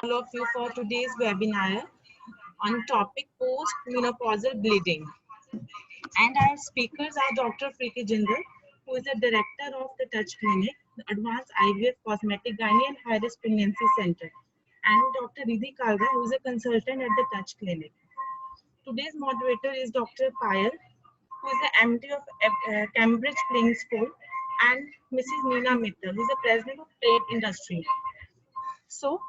all of you for today's webinar on topic post-menopausal bleeding. And our speakers are Dr. Preeti Jindal, who is the director of the Touch Clinic, the Advanced IVF Cosmetic Gynae and High Risk Pregnancy Center, and Dr. Riddhi Kalra, who is a consultant at the Touch Clinic. Today's moderator is Dr. Payal, who is the MD of Cambridge Playing School, and Mrs. Neena Mittal, who is the president of Trade Industry. So,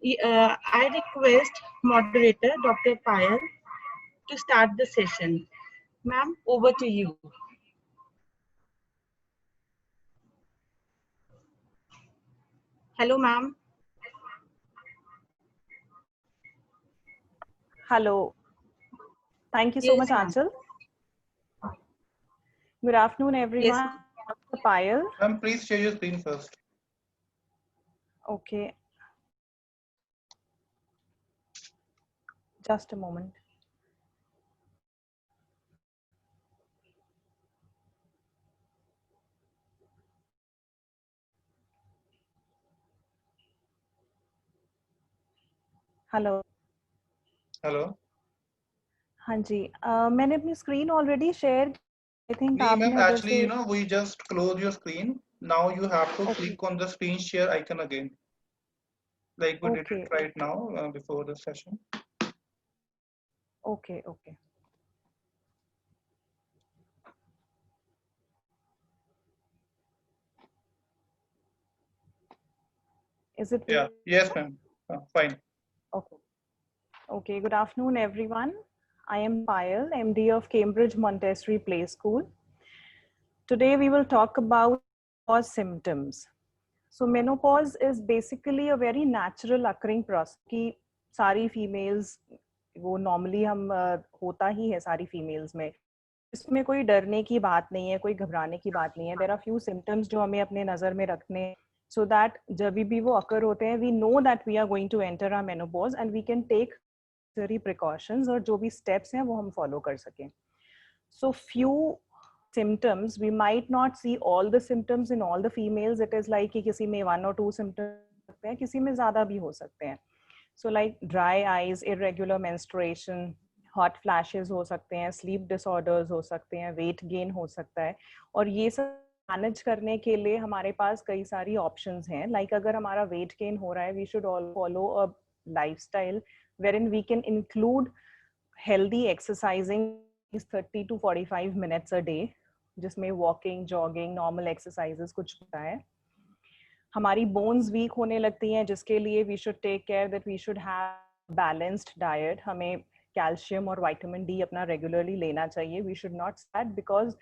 I request moderator Dr. Payal to start the session. Ma'am, over to you. Hello, ma'am. Hello. Thank you so Yes, much, ma'am. Aanchal. Good afternoon, everyone. Yes, Dr. Payal. Please share your screen first. Okay. Just a moment. Hello hello हाँ जी मैंने अपनी screen already share I think नहीं आपने ma'am उधर actually से we just close your screen. Now you have to okay click on the screen share icon again, like we did okay it right now before the session. Okay okay is it Yeah, yes ma'am. Fine. okay okay good afternoon everyone. I am Payal, MD of Cambridge Montessori Play School. Today we will talk about menopause symptoms. So menopause is basically a very natural occurring process कि सारी females वो normally हम होता ही है सारी females में. इसमें कोई डरने की बात नहीं है, कोई घबराने की बात नहीं है. There are few symptoms जो हमें अपने नजर में रखने so that जब भी वो occur होते हैं we know that we are going to enter our menopause and we can take necessary precautions और जो भी steps हैं वो हम follow कर सकें. So few symptoms, we might not see all the symptoms in all the females. It is like कि किसी में 1 or 2 symptoms सकते हैं, किसी में ज़्यादा भी हो सकते हैं. So like dry eyes, irregular menstruation, hot flashes हो सकते हैं, sleep disorders हो सकते हैं, weight gain हो सकता है. और ये सब मैनेज करने के लिए हमारे पास कई सारी ऑप्शंस हैं. लाइक अगर हमारा वेट गेन हो रहा है, we should all follow a lifestyle wherein we can include healthy exercising is 30 to 45 minutes a day, जिसमें वॉकिंग जॉगिंग नॉर्मल एक्सरसाइजेस कुछ होता है. हमारी बोन्स वीक होने लगती हैं जिसके लिए we should take care that we should have balanced diet. हमें कैल्शियम और विटामिन डी अपना रेगुलरली लेना चाहिए. We should not start because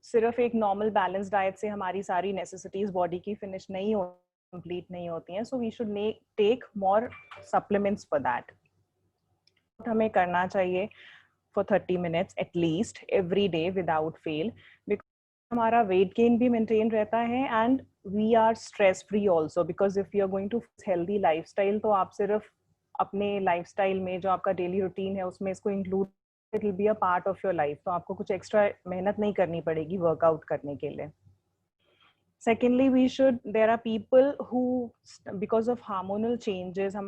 सिर्फ एक नॉर्मल बैलेंस डाइट से हमारी सारी नेसेसिटीज बॉडी की फिनिश नहीं हो कंप्लीट नहीं होती हैं. So we should take more supplements for that. हमें करना चाहिए for 30 minutes at least every day without fail because हमारा weight gain भी maintain रहता है and we are stress free also because if you are going to healthy lifestyle तो आप सिर्फ अपने lifestyle में जो आपका daily routine है उसमें इसको include it will be a part of your life. तो आपको कुछ extra मेहनत नहीं करनी पड़ेगी workout करने के लिए. Secondly, there are people who because of hormonal changes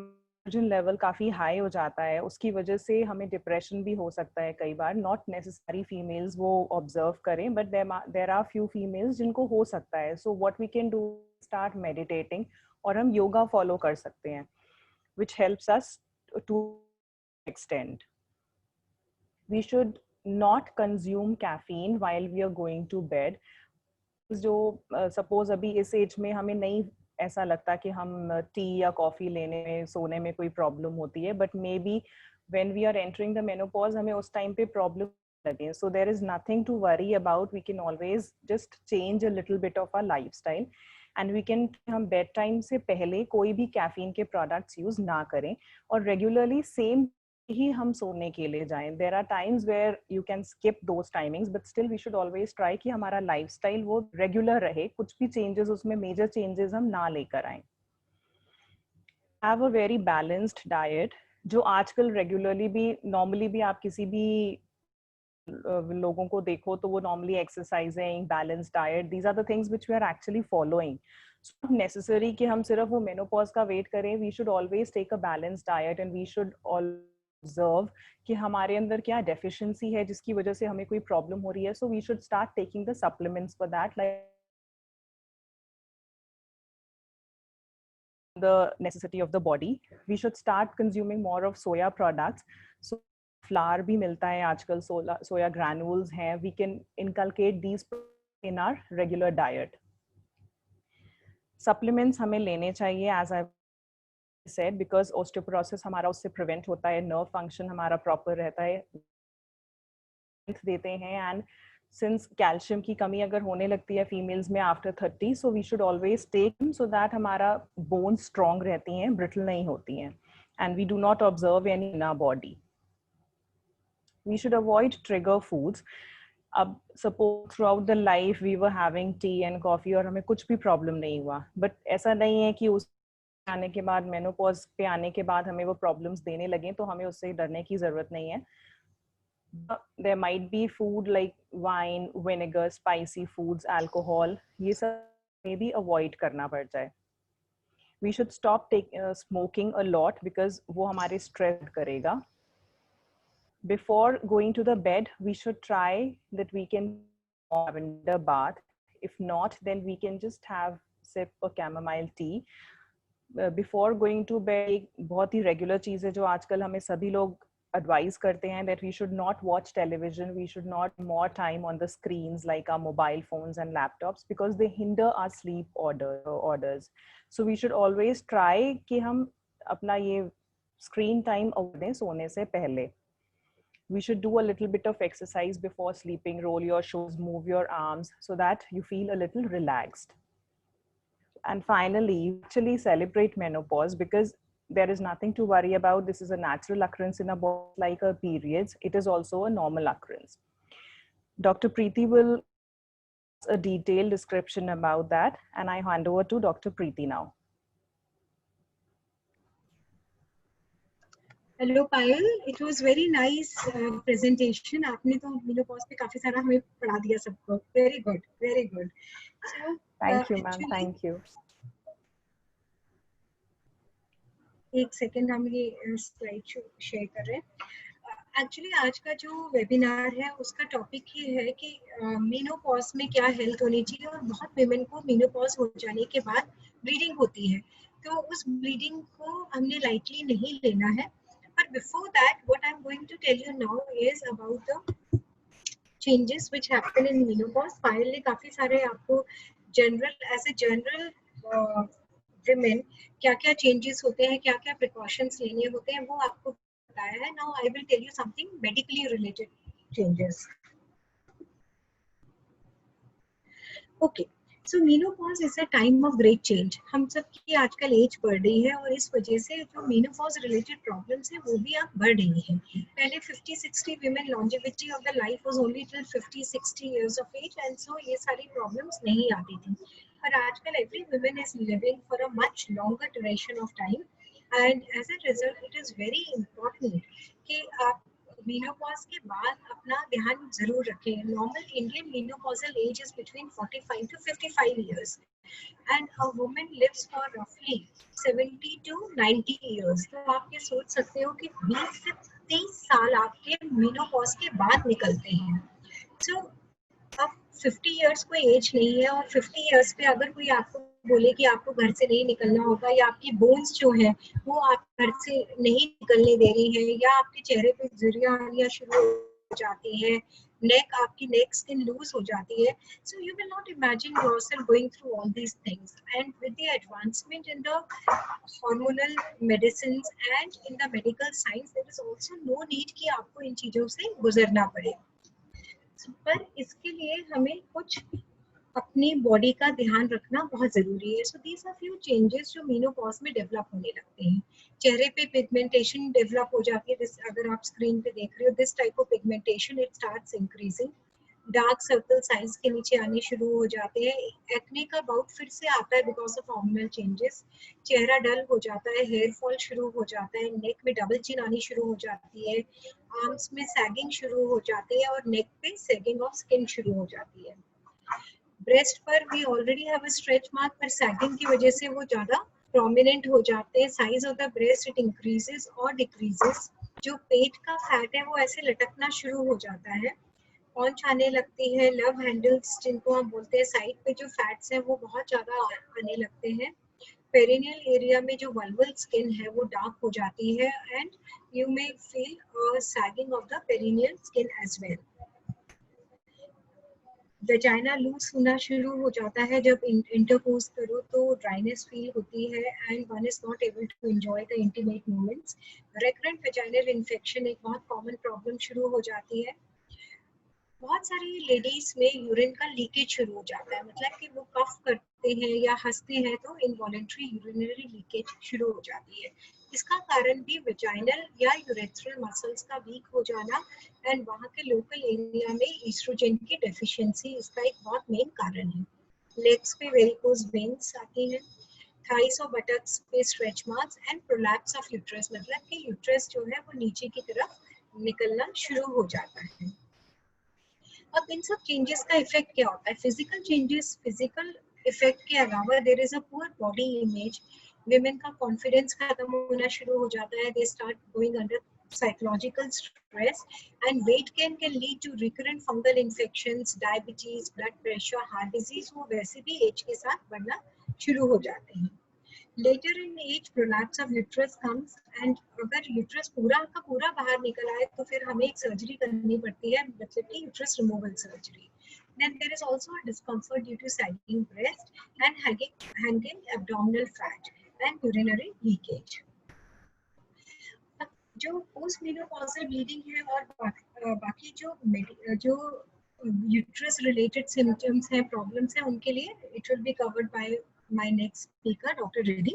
estrogen level काफ़ी हाई हो जाता है, उसकी वजह से हमें डिप्रेशन भी हो सकता है कई बार. नॉट नेसेसरी फीमेल्स वो ऑब्जर्व करें but there are few females जिनको हो सकता है. So what we can do start meditating और हम योगा फॉलो कर सकते हैं which helps us to extend. We should not consume caffeine while we are going to bed. जो सपोज अभी इस एज में हमें नहीं ऐसा लगता कि हम टी या कॉफी लेने में सोने में कोई प्रॉब्लम होती है, but maybe when we are entering the menopause हमें उस टाइम पे प्रॉब्लम लगे. So there is nothing to worry about. We can always just change a little bit of our lifestyle and we can हम bed time से पहले कोई भी caffeine के प्रोडक्ट्स यूज ना करें और रेगुलरली सेम ही हम सोने के लिए जाएं. There are times where you can skip those timings but still we should always try कि हमारा लाइफस्टाइल वो रेगुलर रहे, कुछ भी चेंजेस उसमें मेजर चेंजेस हम ना लेकर आए. Have a very balanced diet जो आजकल रेगुलरली भी नॉर्मली भी आप किसी भी लोगों को देखो तो वो normally exercising, balance diet, these are the things which we are actually following. So necessary कि हम सिर्फ वो मेनोपॉज का वेट करें. We should always take a balance diet and we should observe कि हमारे अंदर क्या डेफिशिएंसी है जिसकी वजह से हमें कोई प्रॉब्लम हो रही है. So we should start taking the supplements for that, like the necessity of the body. We should start consuming more of soya products. So flour भी मिलता है आजकल, soya granules हैं. We can inculcate these in our regular diet. Supplements हमें लेने चाहिए, as I said, because osteoporosis हमारा उससे prevent होता है, nerve function हमारा proper रहता है, देते हैं. And since कैल्शियम की कमी अगर होने लगती है फीमेल्स में after 30, so we should always take so that हमारा बोन्स स्ट्रॉन्ग रहती हैं, ब्रिटल नहीं होती हैं. And we do not observe any in our body. We should avoid trigger foods. अब suppose throughout the life we were having tea and coffee और हमें कुछ भी प्रॉब्लम नहीं हुआ, बट ऐसा नहीं है कि उस आने के बाद, मेनोपॉज पे आने के बाद हमें वो प्रॉब्लम्स देने लगे, तो हमें उससे डरने की जरूरत नहीं है. There might be food like wine, vinegar, spicy foods, alcohol. ये सब may be avoid करना पड़ जाए. We should stop smoking a lot because वो हमारे stress करेगा. Before going to the bed, we should try that we can lavender bath. If not, then we can just have sip a chamomile tea. Before going to bed, बहुत ही regular चीज़ है जो आजकल हमें सभी लोग advise करते हैं, that we should not watch television, we should not more time on the screens like our mobile phones and laptops because they hinder our sleep orders. So we should always try कि हम अपना ये screen time avoid दें सोने से पहले. We should do a little bit of exercise before sleeping, roll your shoulders, move your arms so that you feel a little relaxed. And finally, actually celebrate menopause because there is nothing to worry about. This is a natural occurrence in a body like a periods. It is also a normal occurrence. Dr. Preeti will a detailed description about that, and I hand over to Dr. Preeti now. Hello Payal, it was very nice presentation. आपने तो menopause पे काफी सारा हमें पढ़ा दिया सबको. Very good, very good. So thank you, ma'am. Thank you. एक सेकेंड हम ये स्लाइड शेयर कर रहे हैं. एक्चुअली आज का जो वेबिनार है उसका टॉपिक ये है कि मेनोपॉज में क्या हेल्थ होनी चाहिए. और बहुत विमेन को मेनोपॉज हो जाने के बाद ब्लीडिंग होती है, तो उस ब्लीडिंग को हमने लाइटली नहीं लेना है. But before that what I am going to tell you now is about the changes which happen in menopause. Payal ने काफी सारे आपको general as a general women क्या क्या चेंजेस होते हैं, क्या क्या प्रिकॉशंस लेने होते हैं, वो आपको बताया है. Now I will tell you something medically related changes. Okay, so menopause is a time of great change. हम सब की आजकल एज बढ़ रही है और इस वजह से जो मेनोपॉज रिलेटेड प्रॉब्लम्स है वो भी अब बढ़ रही हैं. पहले 50-60 women longevity of the life was only till 50-60 years of age, and so ये सारी प्रॉब्लम्स नहीं आती थी. पर आजकल every woman is living for a much longer duration of time, and as a result it is very important कि आप menopause के बाद अपना ध्यान जरूर रखें. Normal Indian menopausal as is between 45 to 55 years and a woman lives for roughly 70 to 90 years. तो आप ये सोच सकते हो कि 20 से 30 साल आपके मेनोपॉज के बाद निकलते हैं. So अब 50 years कोई एज नहीं है, और 50 years पे अगर कोई आपको बोले कि आपको घर से नहीं निकलना होगा, या आपकी बोन्स जो है वो आप घर से नहीं निकलने दे रही है, या आपके चेहरे पे झुर्रियां आनियां शुरू हो जाती है, आपकी नेक स्किन लूज हो जाती है. So you will not imagine yourself going through all these things. And with the advancement in the hormonal medicines and in the medical science, there is also no need कि आपको इन चीजों से गुजरना पड़े. पर इसके लिए हमें कुछ अपनी बॉडी का ध्यान रखना बहुत जरूरी है. सो दीस आर फ्यू चेंजेस जो मेनोपॉज में डेवलप होने लगते हैं. चेहरे पे पिगमेंटेशन डेवलप हो जाती है. अगर आप स्क्रीन पे देख रहे हो, this type of pigmentation it starts increasing. Dark circle size के नीचे आने शुरू हो जाते हैं, एक्ने का बाउट फिर से आता है बिकॉज ऑफ हार्मोनल चेंजेस, चेहरा डल हो जाता है, हेयर फॉल शुरू हो जाता है, नेक में डबल चिन आनी शुरू हो जाती है, आर्म्स में सैगिंग शुरू हो जाती है और नेक पे सैगिंग ऑफ स्किन शुरू हो जाती है। ब्रेस्ट पर we already have a stretch mark, पर सैगिंग की वजह से वो ज्यादा प्रोमिनेंट हो जाते हैं, size of the breast it increases और डिक्रीजेस, जो पेट का फैट है वो ऐसे लटकना शुरू हो जाता है, पॉन्च आने लगती है, लव हैंडल्स जिनको हम बोलते हैं, साइड पे जो फैट्स हैं वो बहुत ज्यादा आने लगते हैं, पेरिनियल एरिया में जो वल्वल स्किन है वो डार्क हो जाती है and you may feel sagging of the perineal skin as well. Vagina loose होना शुरू हो जाता है, जब इंटरकोर्स करो तो ड्राइनेस फील होती है and one is not able to enjoy the intimate moments. Recurrent vaginal infection एक बहुत कॉमन प्रॉब्लम शुरू हो जाती है। बहुत सारी लेडीज में यूरिन का लीकेज शुरू हो जाता है, मतलब कि वो कफ करते हैं या हंसते हैं तो इनवॉलेंट्री यूरिनरी लीकेज शुरू हो जाती है। इसका कारण भी वेजाइनल या यूरेथ्रल मसल्स का वीक हो जाना एंड वहाँ के लोकल एरिया में ईस्ट्रोजन की डेफिशिएंसी इसका एक बहुत मेन कारण है। लेग्स पे वेरिकोज वेन्स आती हैं, थाइस और बटक्स पे stretch marks and prolapse of uterus, मतलब कि यूट्रस जो है वो नीचे की तरफ निकलना शुरू हो जाता है। अब इन सब चेंजेस का इफेक्ट क्या होता है? फिजिकल चेंजेस, फिजिकल इफेक्ट के अलावा there is a poor body image, women का कॉन्फिडेंस खत्म होना शुरू हो जाता है, they start going under psychological stress and weight gain can lead to recurrent fungal infections, diabetes, blood pressure, heart disease, वो वैसे भी एज के साथ बढ़ना शुरू हो जाते हैं। Later in age, prolapse of uterus comes and अगर यूट्रस पूरा का पूरा बाहर निकल आए तो फिर हमें एक सर्जरी करनी पड़ती है, मतलब कि uterus removal surgery. Then there is also a discomfort due to sagging breast and hanging abdominal fat and urinary leakage. जो पोस्ट मेनोपॉजल ब्लीडिंग है और बाकी जो यूट्रस रिलेटेड सिम्टम्स हैं, प्रॉब्लम्स हैं, उनके लिए it will be covered by my next speaker, Dr. Reddy.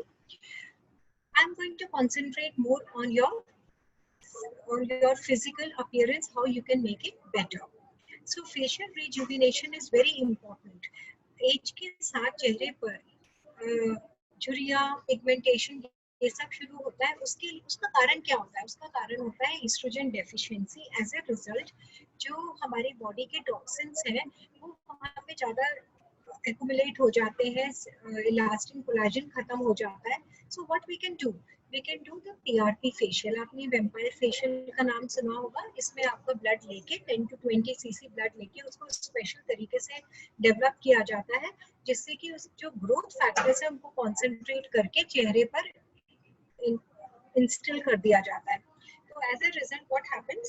I'm going to concentrate more on your physical appearance, how you can make it better. So facial rejuvenation is very important. Age के साथ चेहरे पर झुर्रियाँ, pigmentation ये सब शुरू होता है। उसका कारण क्या होता है? उसका कारण होता है estrogen deficiency. As a result जो हमारी बॉडी के टॉक्सिन्स हैं वो वहाँ पे ज़्यादा एक्युमुलेट हो जाते हैं, इलास्टिन कोलाजन खत्म हो जाता है। So what we can do the PRP facial. आपने वेम्पायर फेशियल का नाम सुना होगा। इसमें आपका ब्लड लेके 10 to 20 cc ब्लड लेके उसको स्पेशल तरीके से डेवलप किया जाता है, जिससे कि उस जो ग्रोथ फैक्टर्स है उनको कॉन्सेंट्रेट करके चेहरे पर इंस्टिल कर दिया जाता है। तो as a result what happens,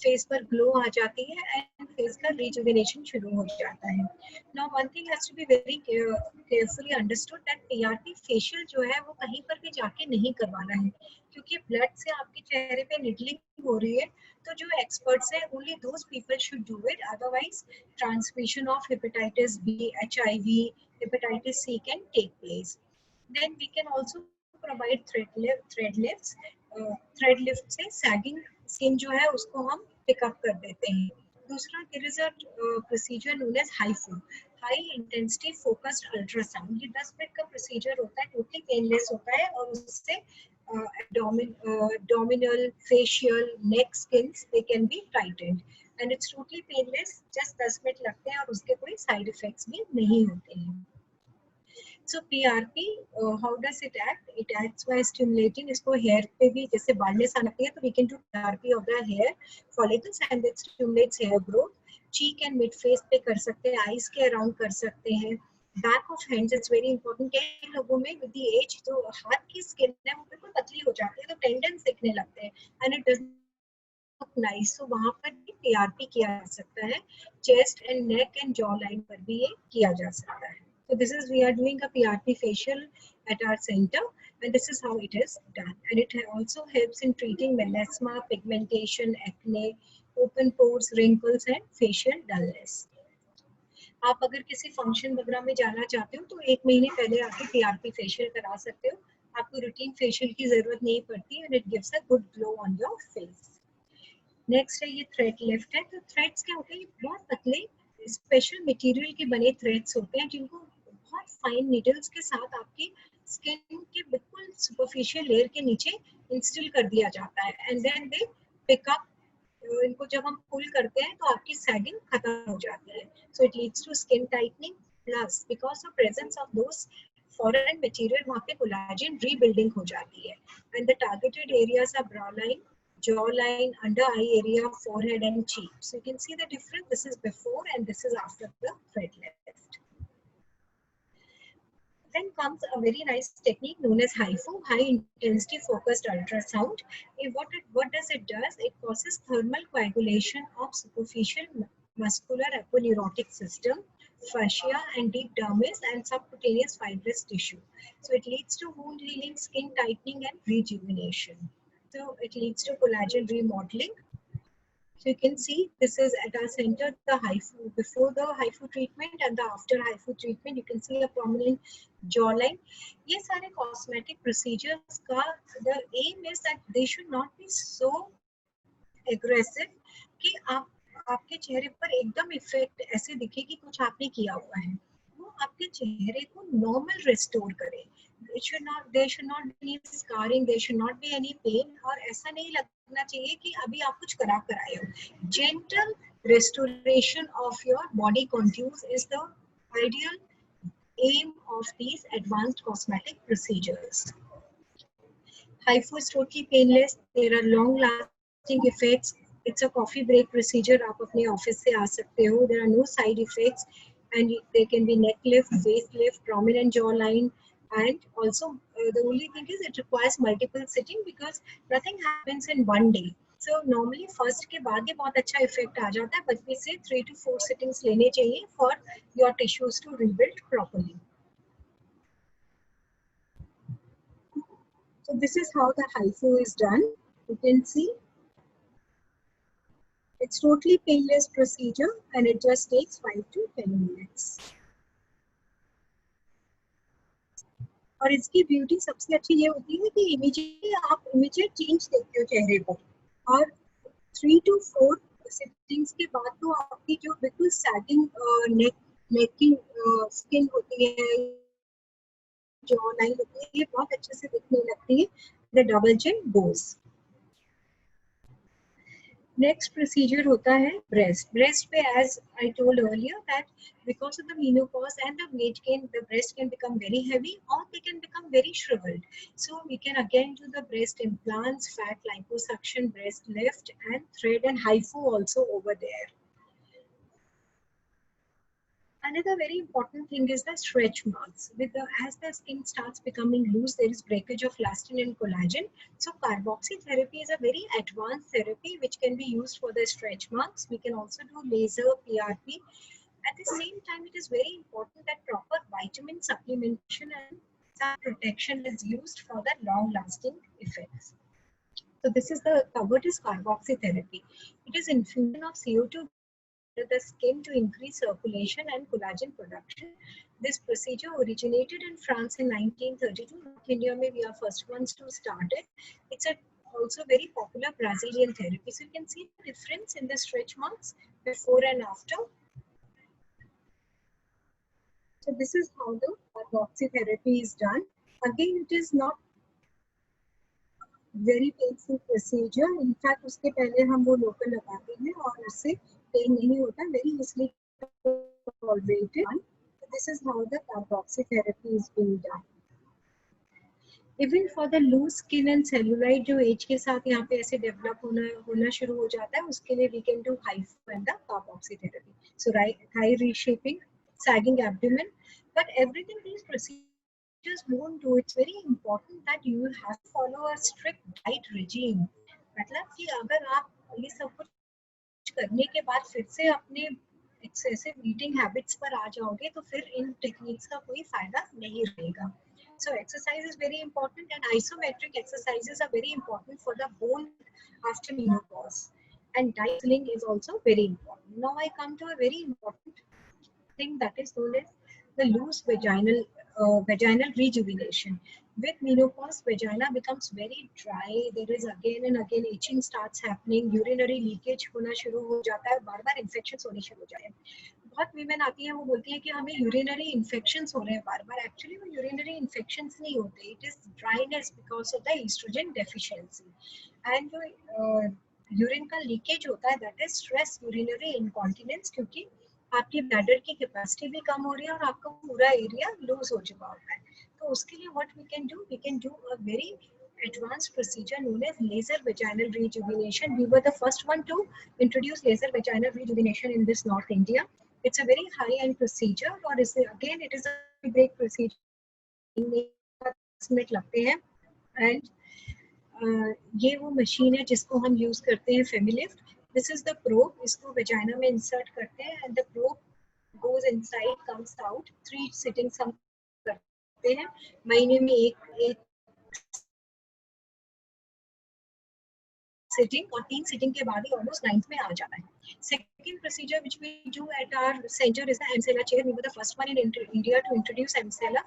face पर ग्लो आ जाती है एंड फेस का रिजुविनेशन शुरू हो जाता है। Now one thing has to be very carefully understood that PRP facial जो है वो कहीं पर भी जाके नहीं करवाना है, क्योंकि ब्लड से आपके चेहरे पे निडलिंग हो रही है। तो जो एक्सपर्ट्स हैं only those people should do it, otherwise transmission of hepatitis B, HIV, hepatitis C can take place. Then we can also provide thread lift से सैगिंग स्किन जो है उसको हम पिकअप कर देते हैं। दूसरा, there is a procedure known as HIFU, high intensity focused ultrasound. ये 10 मिनट का प्रोसीजर होता है, टोटली पेनलेस होता है और उससे abdominal, facial, neck skins they can be tightened and it's totally painless, just 10 minute लगते हैं और उसके कोई साइड इफेक्ट्स भी नहीं होते हैं। So PRP, how does it act? It acts by stimulating, इसको hair पे भी जैसे baldness आती है तो we can do PRP of the hair follicles and it stimulates hair growth. Cheek and mid face पे कर सकते हैं, eyes के around कर सकते हैं, back of hands it's very important। कई लोगों में with the age जो हाथ की skin है वो बिल्कुल पतली हो जाती है तो tendons दिखने लगते हैं and it does not nice, so वहाँ पर भी PRP किया जा सकता है। Chest and neck and jaw line पर भी ये किया जा सकता है। So this is, we are doing a PRP facial at our center and this is how it is done, and it also helps in treating melasma, pigmentation, acne, open pores, wrinkles and facial dullness. आप अगर किसी function वगैरह में जाना चाहते हो तो 1 महीने पहले आके PRP फेशियल करा सकते हो, आपको रूटीन फेशियल की जरूरत नहीं पड़ती and it gives a good glow on your face. Next है ये थ्रेड लिफ्ट है। तो थ्रेड्स क्या होते हैं, ये बहुत पतले स्पेशल मटेरियल के बने थ्रेड्स होते हैं जिनको बहुत फाइन नीडल्स के साथ आपकी स्किन के बिल्कुल सुपरफिशियल लेयर के नीचे इंस्टॉल कर दिया जाता है and then they pick up. इनको जब हम पुल करते हैं तो आपकी सैगिंग खत्म हो जाती है। So it leads to skin tightening plus because of presence of those foreign material वहाँ पे कोलाजन रीबिल्डिंग हो जाती है। And the targeted areas are brow line, jawline, under eye area, forehead and cheek. So you can see the difference. This is before and this is after the thread lift. Then comes a very nice technique known as HIFU, high intensity focused ultrasound. What does it does? It causes thermal coagulation of superficial muscular aponeurotic system, fascia and deep dermis and subcutaneous fibrous tissue. So it leads to wound healing, skin tightening and rejuvenation. So it leads to collagen remodeling. So you can see this is at our center, the HIFU, before the HIFU treatment and the after HIFU treatment. You can see a prominent jawline. ये सारे cosmetic procedures का the aim is that they should not be so aggressive कि आपके चेहरे पर एकदम effect ऐसे दिखे कि कुछ आपने किया हुआ है। वो आपके चेहरे को नॉर्मल रिस्टोर करे। there should not be any scarring, there should not be any pain, और ऐसा नहीं लगना चाहिए कि अभी आप कुछ करा कर आए हो। Gentle restoration of your body contours is the ideal aim of these advanced cosmetic procedures. HIFU is totally painless. There are long-lasting effects. It's a coffee break procedure. आप अपने ऑफिस से आ सकते हो. There are no side effects, and there can be neck lift, face lift, prominent jawline, and also the only thing is it requires multiple sitting because nothing happens in one day. So normally first के बाद ही बहुत अच्छा effect आ जाता है, but we say 3 to 4 sittings लेने चाहिए for your tissues to rebuild properly. So this is how the HIFU is done. You can see it's totally painless procedure and it just takes 5 to 10 minutes. और इसकी beauty सबसे अच्छी ये होती है कि इमीडिएट चेंज देखते हो चेहरे पर, और 3 to 4 सिटिंग्स के बाद तो आपकी जो बिल्कुल सैगिंग नेक की स्किन होती है, जॉ लाइन होती है, ये बहुत अच्छे से दिखने लगती है. The double chin goes. Next procedure होता है ब्रेस्ट पे. As I told earlier that because of the menopause and the weight gain, the breast can become very heavy or they can become very shriveled. So we can again do the breast implants, fat liposuction, breast lift and thread and HIFU also over there. Another very important thing is the stretch marks. As the skin starts becoming loose, there is breakage of elastin and collagen. So carboxy therapy is a very advanced therapy which can be used for the stretch marks. We can also do laser, PRP. At the same time, it is very important that proper vitamin supplementation and sun protection is used for the long-lasting effects. So this is covered as carboxy therapy. It is infusion of CO2 into the skin to increase circulation and collagen production. This procedure originated in France in 1932. North India, we are first ones to start it. It's also very popular Brazilian therapy. So you can see the difference in the stretch marks before and after. So this is how the carboxy therapy is done. Again, it is not very painful procedure. In fact, उसके पहले हम वो local लगाते हैं और उससे pen नहीं होता. Very easily tolerated. So this is how the carboxy therapy is being done. Even for the loose skin and cellulite जो एज के साथ यहाँ पे ऐसे डेवलप होना शुरू हो जाता है, उसके लिए we can do HIFU and the carboxy therapy. So thigh reshaping, sagging abdomen, but everything these procedures won't do. It's very important that you have to follow a strict diet regime. मतलब कि अगर आप ये सब कुछ करने के बाद फिर से अपने excessive eating habits पर आ जाओगे तो फिर इन टेक्निक्स का कोई फायदा नहीं रहेगा. So exercise is very important and isometric exercises are very important for the bone after menopause. And diet is also very important. Now I come to a very important thing that is known as the loose vaginal vaginal rejuvenation. With menopause, vagina becomes very dry. There is again and again itching starts happening. Urinary leakage होना शुरू हो जाता है. बार-बार infections होने शुरू हो जाते हैं. बहुत वीमेन आती हैं, वो बोलती हैं कि हमें यूरिनरी इन्फेक्शंस हो रहे हैं बार बार. एक्चुअली वो यूरिनरी इन्फेक्शंस नहीं होते. It is dryness because of the estrogen deficiency. And जो यूरिन का लीकेज होता है, that is stress urinary incontinence, क्योंकि आपकी ब्लैडर की कैपेसिटी भी कम हो रही है और आपका पूरा एरिया लूज हो चुका होता है. तो उसके लिए what we can do a very advanced procedure known as laser vaginal rejuvenation. We were the first one to introduce laser vaginal rejuvenation in this North India. It's a very high-end procedure, or again it is a great procedure. Minute लगते हैं. And ये वो machine है जिसको हम use करते हैं, Femilift. This is the probe. इसको वेजाइना में इंसर्ट करते हैं and the probe goes inside, comes out. 3 sittings हम करते हैं महीने में. एक सिटिंग, और 3 सिटिंग के बाद ही ऑलमोस्ट 9th में आ जाता है. Second procedure which we do at our center is the Emsella chair. We were the first one in India to introduce Emsella.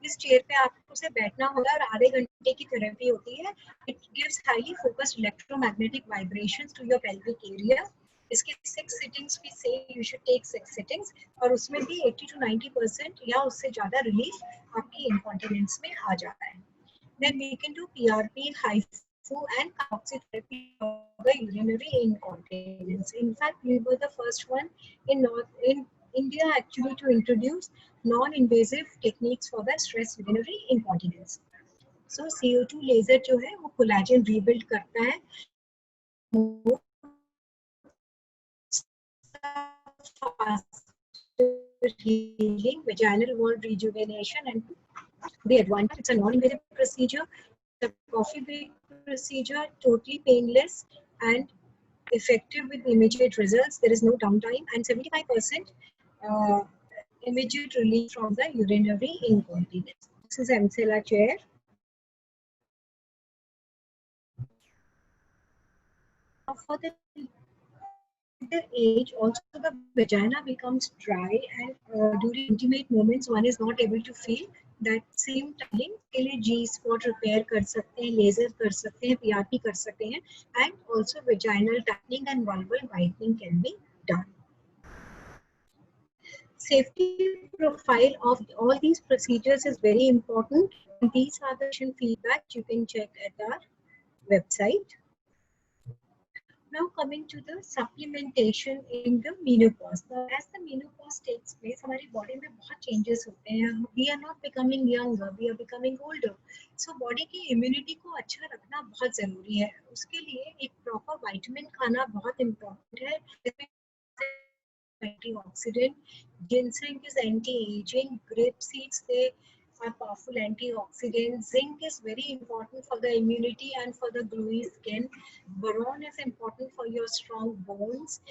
इस चेयर पे आपको से बैठना होगा और आधे घंटे की थेरेपी होती है. It gives highly focused electromagnetic vibrations to your pelvic area. इसके 6 sittings we say you should take 6 sittings, और उसमें भी 80 to 90% या उससे ज़्यादा रिलीफ आपकी incontinence में आ जाता है. Then we can do PRP, HIFU and carboxytherapy for the urinary incontinence. In fact, we were the first one in India actually to introduce non-invasive techniques for the stress urinary incontinence. So CO2 laser जो है वो collagen rebuild करता है. Healing, vaginal wall rejuvenation, and the advantage, it's a non-invasive procedure, the coffee break procedure, totally painless and effective with immediate results. There is no downtime, and 75% immediate relief from the urinary incontinence. This is Emsella chair. For the age, also the vagina becomes dry, and during intimate moments one is not able to feel that same time. के लिए G spot repair कर सकते हैं, laser कर सकते हैं, PRP कर सकते हैं, and also vaginal tightening and vulval whitening can be done. Safety profile of all these procedures is very important. These are the feedback you can check at our website. Now coming to the supplementation in the menopause. Now, as the menopause takes place, हमारी body में बहुत changes होते हैं. We are not becoming younger, we are becoming older. So body की immunity को अच्छा रखना बहुत जरूरी है. उसके लिए एक proper vitamin खाना बहुत important है. Antioxidant, ginseng is anti-aging, grape seeds they are powerful antioxidants. Zinc is very important for the immunity and for the glowy skin. Boron is important for your strong bones.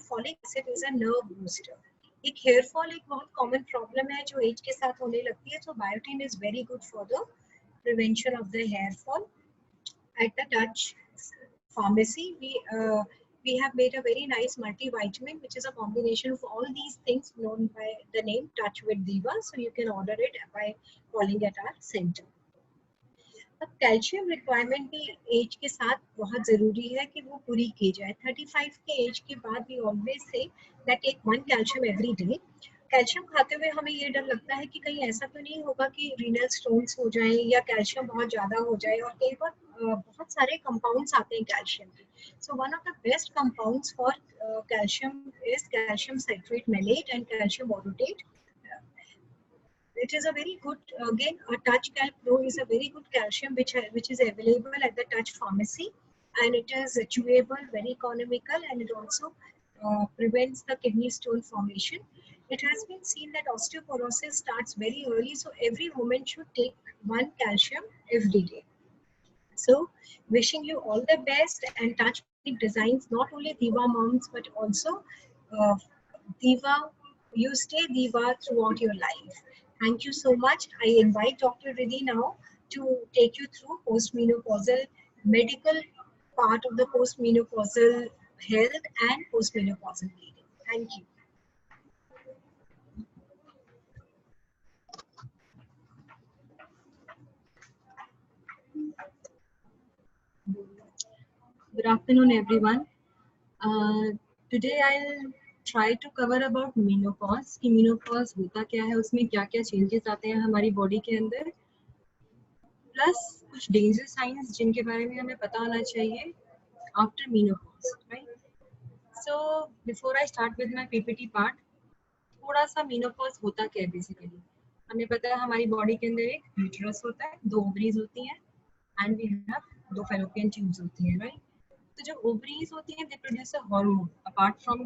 Folic acid is a nerve booster. एक hair fall एक बहुत common problem है जो age के साथ होने लगती है. So biotin is very good for the prevention of the hair fall. At the Touch Pharmacy, we have made a very nice multivitamin, which is a combination of all these things known by the name Touch with Diva. So you can order it by calling at our center. अब calcium requirement भी as के साथ बहुत ज़रूरी है कि वो पूरी की जाए. 35 के एज के बाद we always say that take 1 calcium every day. Calcium खाते हुए हमें ये डर लगता है कि कहीं ऐसा तो नहीं होगा कि रीनल स्टोन्स हो जाएं या कैल्शियम बहुत ज़्यादा हो जाए, और कई बार बहुत सारे कंपाउंड्स आते हैं कैल्शियम के. So one of the best compounds for calcium is calcium citrate malate and calcium orotate. It is a very good, again, a Touch Cal Pro is a very good calcium which is available at the Touch Pharmacy, and it is chewable, very economical, and it also prevents the kidney stone formation. It has been seen that osteoporosis starts very early, so every woman should take 1 calcium every day. So wishing you all the best, and Touch designs not only Diva moms but also Diva, you stay Diva throughout your life. Thank you so much. I invite Dr. Riddhi now to take you through postmenopausal medical part of the postmenopausal health and postmenopausal bleeding. Thank you. Good afternoon, everyone. Today I'll try to cover about menopause. कि menopause होता क्या है, उसमें क्या क्या changes आते हैं हमारी body के अंदर, plus कुछ danger signs जिनके बारे में हमें पता होना चाहिए after menopause, right? So before I start with my PPT part, थोड़ा सा menopause होता क्या है basically. हमें पता है हमारी body के अंदर एक uterus होता है, 2 ovaries होती हैं, and we have 2 fallopian tubes होती हैं, right? तो जो ओवरीज होती हैं they produce a hormone apart from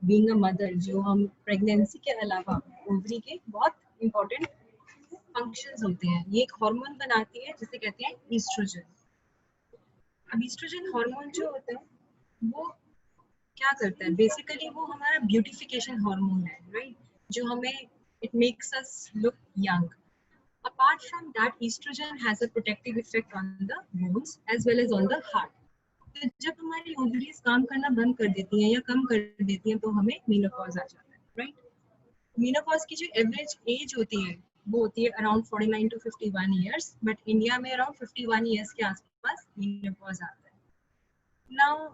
being a mother, जो हम प्रेगनेंसी के अलावा ओवरी के बहुत इंपॉर्टेंट फंक्शंस होते हैं। ये एक हार्मोन बनाती है जिसे कहते हैं ईस्ट्रोजन। अब ईस्ट्रोजन हार्मोन जो होता है वो क्या करता है, बेसिकली वो हमारा ब्यूटिफिकेशन हार्मोन है, राइट? जो हमें it makes us look young. Apart from that, estrogen has a protective effect on the bones as well as on the heart. तो जब हमारी ओवरीज काम करना बंद कर देती हैं या कम कर देती हैं तो हमें मेनोपॉज आ जाता है, राइट? मेनोपॉज की जो एवरेज एज होती है वो होती है around 49 to 51 years, but India में अराउंड 51 इयर्स के आसपास मेनोपॉज आता है। नाउ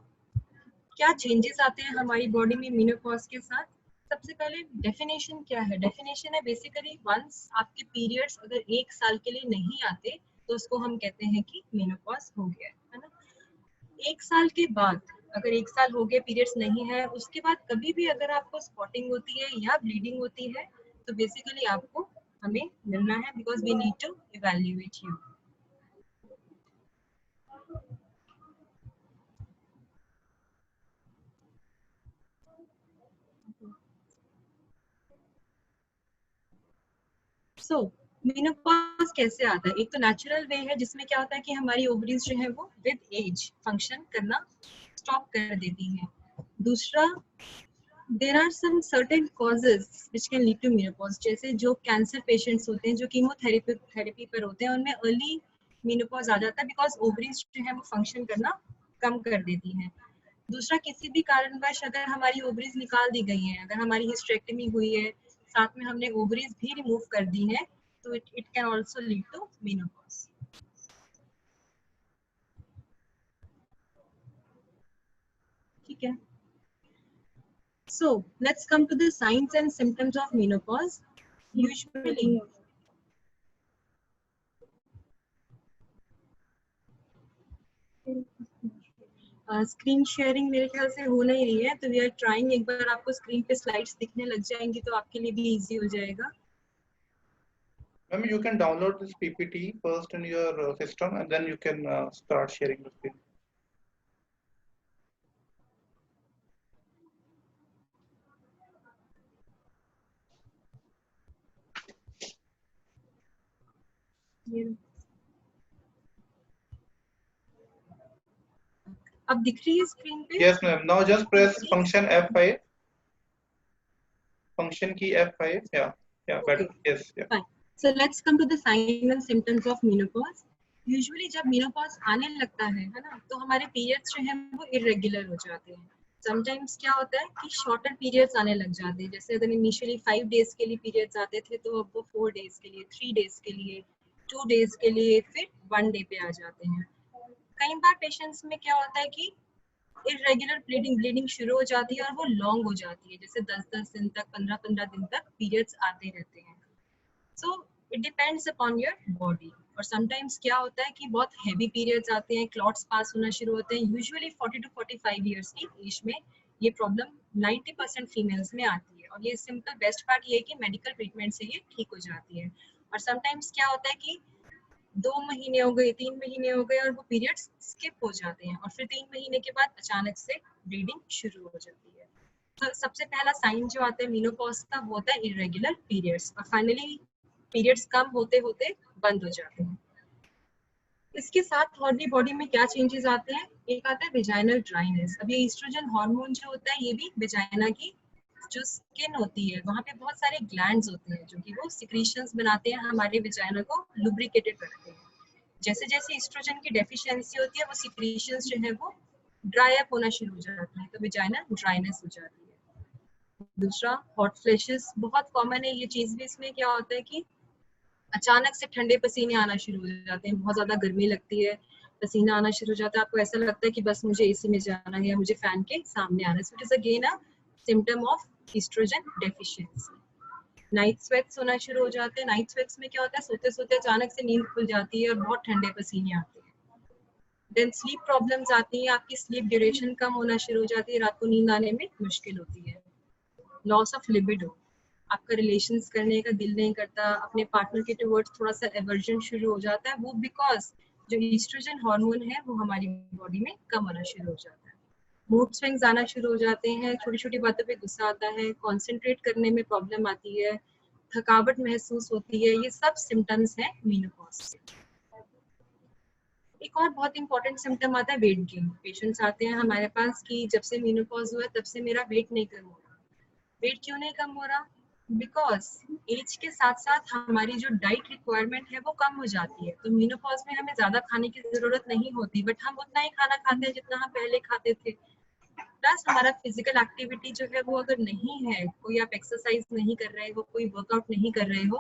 क्या चेंजेस आते हैं हमारी बॉडी में मेनोपॉज के साथ? सबसे पहले डेफिनेशन क्या है? डेफिनेशन है बेसिकली वंस आपके पीरियड्स अगर 1 साल के लिए नहीं आते तो उसको हम कहते हैं कि मेनोपॉज हो गया है ना। 1 साल के बाद अगर 1 साल हो गए पीरियड्स नहीं है, उसके बाद कभी भी अगर आपको स्पॉटिंग होती है या ब्लीडिंग होती है तो बेसिकली आपको हमें मिलना है, because we need to evaluate you. So menopause कैसे आता है? एक तो नेचुरल वे है जिसमें क्या होता है कि हमारी ओवरीज जो है वो विद एज फंक्शन करना स्टॉप कर देती हैं। दूसरा, there are some certain causes which can lead to menopause, जैसे जो कैंसर पेशेंट्स होते हैं जो कीमोथेरेपी पर होते हैं उनमें अर्ली मेनोपॉज आ जाता है बिकॉज ओवरीज जो है वो फंक्शन करना कम कर देती हैं। दूसरा, किसी भी कारणवश अगर हमारी ओवरीज निकाल दी गई हैं, अगर हमारी हिस्टेरेक्टमी हुई है, साथ में हमने ओवरीज भी रिमूव कर दी हैं, तो it can also lead to menopause. ठीक है, so let's come to the science and symptoms of menopause. Usually screen sharing मेरे ख्याल से हो नहीं रही है, तो वी आर ट्राइंग। एक बार आपको स्क्रीन पे स्लाइड्स दिखने लग जाएंगी तो आपके लिए भी इजी हो जाएगा। Ma'am, you can download this PPT first in your system and then you can start sharing the screen. अब दिख रही है स्क्रीन पे? Yes, ma'am. Now just press function F5. Function key F5. Yeah, better. Yes, yeah. Fine. So let's come to the signs and symptoms of menopause. Usually जब menopause आने लगता है ना, तो हमारे periods जो हैं वो irregular हो जाते हैं। Sometimes क्या होता है कि shorter periods आने लग जाते हैं, जैसे अगर initially 5 days के लिए periods आते थे तो अब वो 4 days के लिए, 3 days के लिए, 2 days के लिए, फिर 1 day पे आ जाते हैं। कई बार patients में क्या होता है कि इरेगुलर ब्लीडिंग शुरू हो जाती है और वो लॉन्ग हो जाती है, जैसे 10-10 दिन तक, 15-15 दिन तक पीरियड्स आते रहते हैं। So it depends upon your body. और समटाइम्स क्या होता है कि बहुत हैवी पीरियड्स आते हैं, क्लॉट्स पास होना शुरू होते हैं। यूजुअली 40 to 45 इयर्स की एज में ये प्रॉब्लम 90% फीमेल्स में आती है, और ये सिंपल बेस्ट पार्ट ये है कि मेडिकल ट्रीटमेंट से ये ठीक हो जाती है। और समटाइम्स क्या होता है कि 2 महीने हो गए, 3 महीने हो गए और वो पीरियड्स स्किप हो जाते हैं, और फिर 3 महीने के बाद अचानक से ब्लीडिंग शुरू हो जाती है। तो सबसे पहला साइन जो आता है मेनोपॉज का वो होता है इरेगुलर पीरियड्स, और फाइनली पीरियड्स कम होते होते बंद हो जाते हैं। इसके साथ और भी बॉडी में क्या चेंजेस आते हैं? एक आता है वेजाइनल ड्राइनेस। अब ये ईस्ट्रोजन हार्मोन जो होता है ये भी वेजाइना की जो स्किन होती है वहाँ पे बहुत सारे ग्लैंड्स होते हैं जो कि वो सिक्रीशंस बनाते हैं, हमारे वेजाइना को लुब्रिकेटेड रखते हैं। जैसे जैसे ईस्ट्रोजन की डेफिशिएंसी होती है वो सिक्रीशंस जो है वो ड्राई अप होना शुरू हो जाता है, तो वेजाइनल ड्राइनेस हो जाती है। दूसरा, हॉट फ्लैशेस बहुत कॉमन है ये चीज भी। इसमें क्या होता है कि अचानक से ठंडे पसीने आना शुरू हो जाते हैं, बहुत ज्यादा गर्मी लगती है, पसीना आना शुरू हो जाता है, आपको ऐसा लगता है कि बस मुझे एसी में जाना है या मुझे फैन के सामने आना है. So it is again a symptom of estrogen deficiency. Night sweats होना शुरू हो जाते हैं. नाइट स्वेट्स में क्या होता है, सोते सोते अचानक से नींद खुल जाती है और बहुत ठंडे पसीने आते हैं. देन स्लीप प्रॉब्लम्स आती हैं, आपकी स्लीप ड्यूरेशन कम होना शुरू हो जाती है, रात को नींद आने में मुश्किल होती है. लॉस ऑफ लिबिडो, आपका रिलेशंस करने का दिल नहीं करता, अपने पार्टनर के टुवर्ड्स थोड़ा सा एवर्जन शुरू हो जाता है, वो बिकॉज जो ईस्ट्रोजन हार्मोन है वो हमारी बॉडी में कम होना शुरू हो जाता है. मूड स्विंग्स आना शुरू हो जाते हैं, छोटी छोटी बातों पे गुस्सा आता है, कॉन्सेंट्रेट करने में प्रॉब्लम आती है, थकावट महसूस होती है. ये सब सिम्टम्स हैं मेनोपॉज के. एक और बहुत इंपॉर्टेंट सिम्टम आता है वेट गेन. पेशेंट्स आते हैं हमारे पास कि जब से मेनोपॉज हुआ तब से मेरा वेट नहीं कम हो रहा. वेट क्यों नहीं कम हो रहा? बिकॉज एज के साथ साथ हमारी जो डाइट रिक्वायरमेंट है वो कम हो जाती है. तो मेनोपॉज में हमें ज्यादा खाने की जरूरत नहीं होती, बट हम उतना ही खाना खाते हैं जितना हम पहले खाते थे. प्लस हमारा फिजिकल एक्टिविटी जो है वो अगर नहीं है, कोई आप एक्सरसाइज नहीं कर रहे हो, कोई वर्कआउट नहीं कर रहे हो,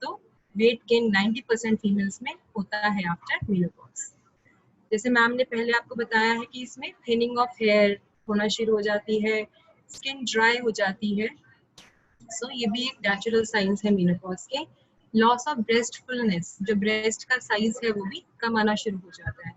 तो वेट गेन 90% फीमेल्स में होता है आफ्टर मेनोपॉज. जैसे मैम ने पहले आपको बताया है कि इसमें थिनिंग ऑफ हेयर होना शुरू हो जाती है, स्किन ड्राई हो जाती है. सो ये भी एक नेचुरल साइंस है मेनोपॉज के. लॉस ऑफ ब्रेस्ट फुलनेस, जो ब्रेस्ट का साइज है वो भी कम आना शुरू हो जाता है.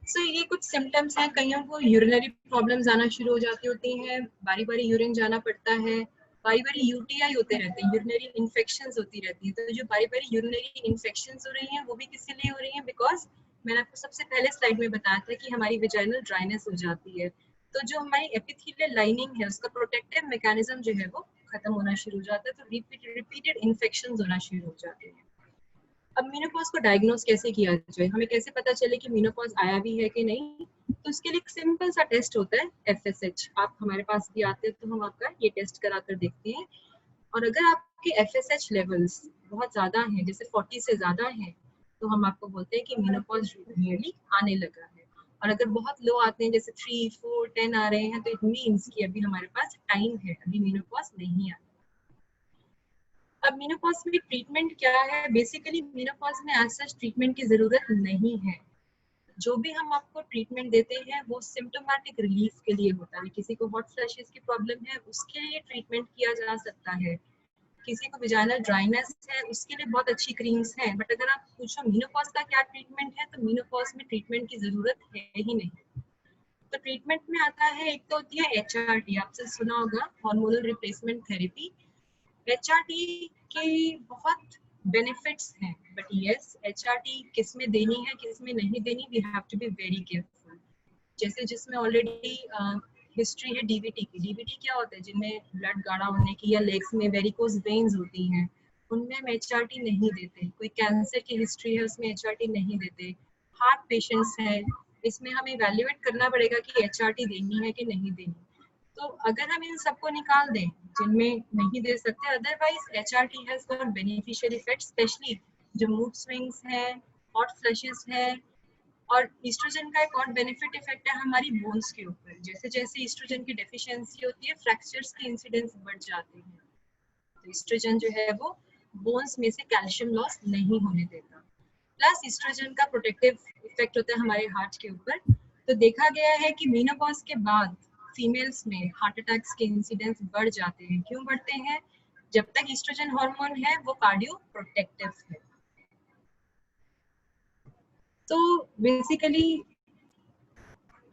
सो ये कुछ सिम्टम्स हैं. कईयों को यूरिनरी प्रॉब्लम्स आना शुरू हो जाती होती हैं, बारी बारी यूरिन जाना पड़ता है, बारी बारी यूटीआई होते रहते हैं, यूरिनरी इन्फेक्शंस होती रहती है. तो जो बारी बारी यूरिनरी इन्फेक्शंस हो रही हैं वो भी किस लिए हो रही हैं? बिकॉज मैंने आपको सबसे पहले स्लाइड में बताया था कि हमारी वेजाइनल ड्राइनेस हो जाती है. तो जो हमारी एपिथेलियल लाइनिंग है उसका प्रोटेक्टिव मैकेनिज्म जो है वो खत्म होना शुरू हो जाता है. तो रिपीटेड इन्फेक्शंस होना शुरू हो जाते हैं. अब मेनोपॉज को डायग्नोज कैसे किया जाए, हमें कैसे पता चले कि मेनोपॉज आया भी है कि नहीं? तो उसके लिए एक सिंपल सा टेस्ट होता है FSH. आप हमारे पास भी आते हैं तो हम आपका ये टेस्ट करा कर देखते हैं. और अगर आपके FSH लेवल्स बहुत ज्यादा हैं, जैसे 40 से ज्यादा हैं, तो हम आपको बोलते हैं कि मेनोपॉज नियरली आने लगा है. और अगर बहुत लो आते हैं, जैसे 3, 4, 10 आ रहे हैं, तो इट मीन्स कि अभी हमारे पास टाइम है, अभी मेनोपॉज नहीं आया. अब मेनोपॉज में ट्रीटमेंट क्या है? बेसिकली मेनोपॉज में एज सच ट्रीटमेंट की जरूरत नहीं है. जो भी हम आपको ट्रीटमेंट देते हैं वो सिम्टोमेटिक रिलीफ के लिए होता है. किसी को हॉट फ्लैशेस की प्रॉब्लम है उसके लिए ट्रीटमेंट किया जा सकता है, किसी को वेजाइनल ड्राइनेस है उसके लिए बहुत अच्छी क्रीम्स हैं. बट अगर आप पूछो मेनोपॉज का क्या ट्रीटमेंट है, तो मेनोपॉज में ट्रीटमेंट की जरूरत है ही नहीं. तो ट्रीटमेंट में आता है, एक तो होती है HRT, आपसे सुना होगा, हार्मोनल रिप्लेसमेंट थेरेपी. HRT के बहुत बेनिफिट्स हैं, बट यस HRT किस में देनी है किस में नहीं देनी, we have to be very careful. जैसे जिसमें ऑलरेडी हिस्ट्री है DVT की. DVT क्या होता है? जिनमें ब्लड गाढ़ा होने की या लेग्स में वेरिकोज वेन्स होती हैं, उनमें हम HRT नहीं देते. कोई कैंसर की हिस्ट्री है उसमें HRT नहीं देते. हार्ट पेशेंट्स हैं, इसमें हमें इवैल्यूएट करना पड़ेगा कि HRT देनी है कि नहीं देनी. तो अगर हम इन सबको निकाल दें जिनमें नहीं दे सकते, otherwise HRT has got beneficial effect, specially जो मूड स्विंग्स हैं, हॉट फ्लैशेस हैं. और ईस्ट्रोजन का एक और बेनिफिट इफेक्ट है हमारी बोन्स के ऊपर. जैसे जैसे ईस्ट्रोजन की डेफिशिएंसी होती है, फ्रैक्चर्स के इंसिडेंस बढ़ जाते हैं. तो ईस्ट्रोजन जो है वो बोन्स में से कैल्शियम लॉस नहीं होने देता. प्लस ईस्ट्रोजन का प्रोटेक्टिव इफेक्ट होता है हमारे हार्ट के ऊपर. तो देखा गया है कि मेनोपॉज के बाद फीमेल्स में हार्ट अटैक्स के इंसिडेंस बढ़ जाते हैं. क्यों बढ़ते हैं? जब तक ईस्ट्रोजन हार्मोन है वो कार्डियो प्रोटेक्टिव है. तो बेसिकली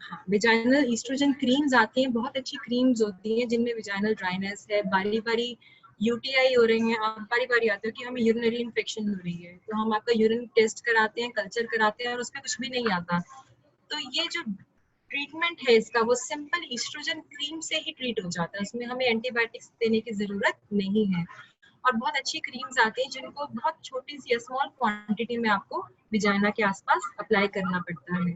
हाँ, वेजाइनल ईस्ट्रोजन क्रीम्स आती हैं, बहुत अच्छी क्रीम्स होती हैं जिनमें वेजाइनल ड्राइनेस है, बारी बारी UTI हो रही हैं, आप बारी बारी आते हो कि हमें यूरिनरी इन्फेक्शन हो रही है, तो हम आपका यूरिन टेस्ट कराते हैं, कल्चर कराते हैं और उसमें कुछ भी नहीं आता. तो ये जो ट्रीटमेंट है इसका वो सिंपल ईस्ट्रोजन क्रीम से ही ट्रीट हो जाता है, उसमें हमें एंटीबायोटिक्स देने की जरूरत नहीं है. और बहुत अच्छी क्रीम्स आती हैं जिनको बहुत छोटी सी स्मॉल क्वांटिटी में आपको वेजाइना के आसपास अप्लाई करना पड़ता है.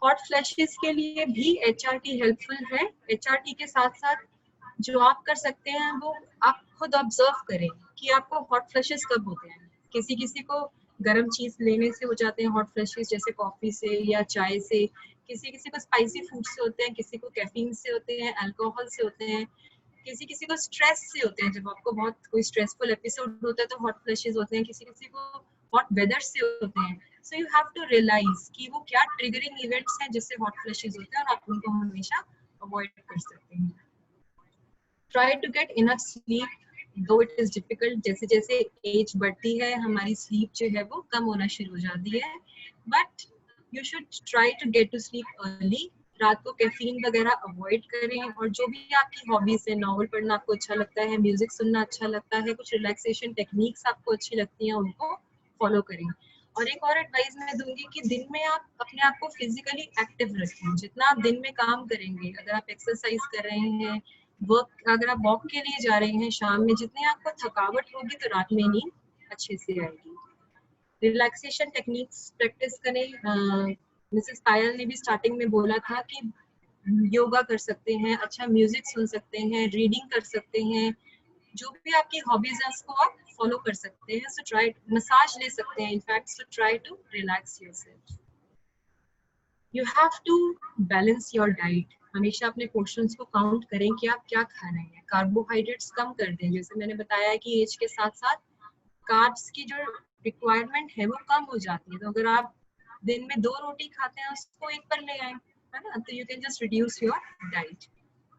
हॉट फ्लैशेस के लिए भी HRT हेल्पफुल है. HRT के साथ साथ जो आप कर सकते हैं वो आप खुद ऑब्जर्व करें कि आपको हॉट फ्लैशेस कब होते हैं. किसी किसी को गर्म चीज लेने से हो जाते हैं हॉट फ्लैशेस, जैसे कॉफी से या चाय से. किसी किसी को स्पाइसी फूड से होते हैं, किसी को कैफीन से होते हैं, अल्कोहल से होते हैं, किसी किसी को स्ट्रेस से होते हैं. जब आपको बहुत कोई स्ट्रेसफुल एपिसोड होता है तो हॉट फ्लैशेस होते हैं. किसी किसी को हॉट वेदर से होते हैं. So you have to realize कि वो क्या ट्रिगरिंग इवेंट्स हैं जिससे हॉट फ्लैशेस होते हैं और आप उनको हमेशा अवॉइड कर सकते हैं. Try to get enough sleep though it is difficult. जैसे जैसे एज बढ़ती है हमारी स्लीप जो है वो कम होना शुरू हो जाती है, but you should try to get to sleep early. रात को कैफीन वगैरह अवॉइड करें और जो भी आपकी हॉबीज है, नॉवल पढ़ना आपको अच्छा लगता है, म्यूजिक सुनना अच्छा लगता है, कुछ रिलैक्सेशन टेक्निक्स आपको अच्छी लगती हैं, उनको फॉलो करें. और एक और एडवाइस मैं दूंगी कि दिन में आप अपने आप को फिजिकली एक्टिव रखें. जितना आप दिन में काम करेंगे, अगर आप एक्सरसाइज कर रहे हैं, वर्क, अगर आप वॉक के लिए जा रहे हैं शाम में, जितनी आपको थकावट होगी तो रात में नींद अच्छे से आएगी. रिलैक्सेशन टेक्निक्स प्रैक्टिस करें. मिसेस पायल ने भी स्टार्टिंग में बोला था कि योगा कर सकते हैं, अच्छा म्यूजिक सुन सकते हैं, रीडिंग कर सकते हैं, जो भी आपकी हॉबीज है उसको आप फॉलो कर सकते हैं. सो ट्राई, मसाज ले सकते हैं in fact. So try to relax yourself. You have to balance your diet. हमेशा अपने पोर्शंस को काउंट करें कि आप क्या खा रहे हैं. कार्बोहाइड्रेट्स कम कर दें. जैसे मैंने बताया कि एज के साथ साथ कार्ब्स की जो रिक्वायरमेंट है वो कम हो जाती है. तो अगर आप दिन में 2 रोटी खाते हैं उसको 1 पर ले आए, है ना, तो you can just reduce your diet.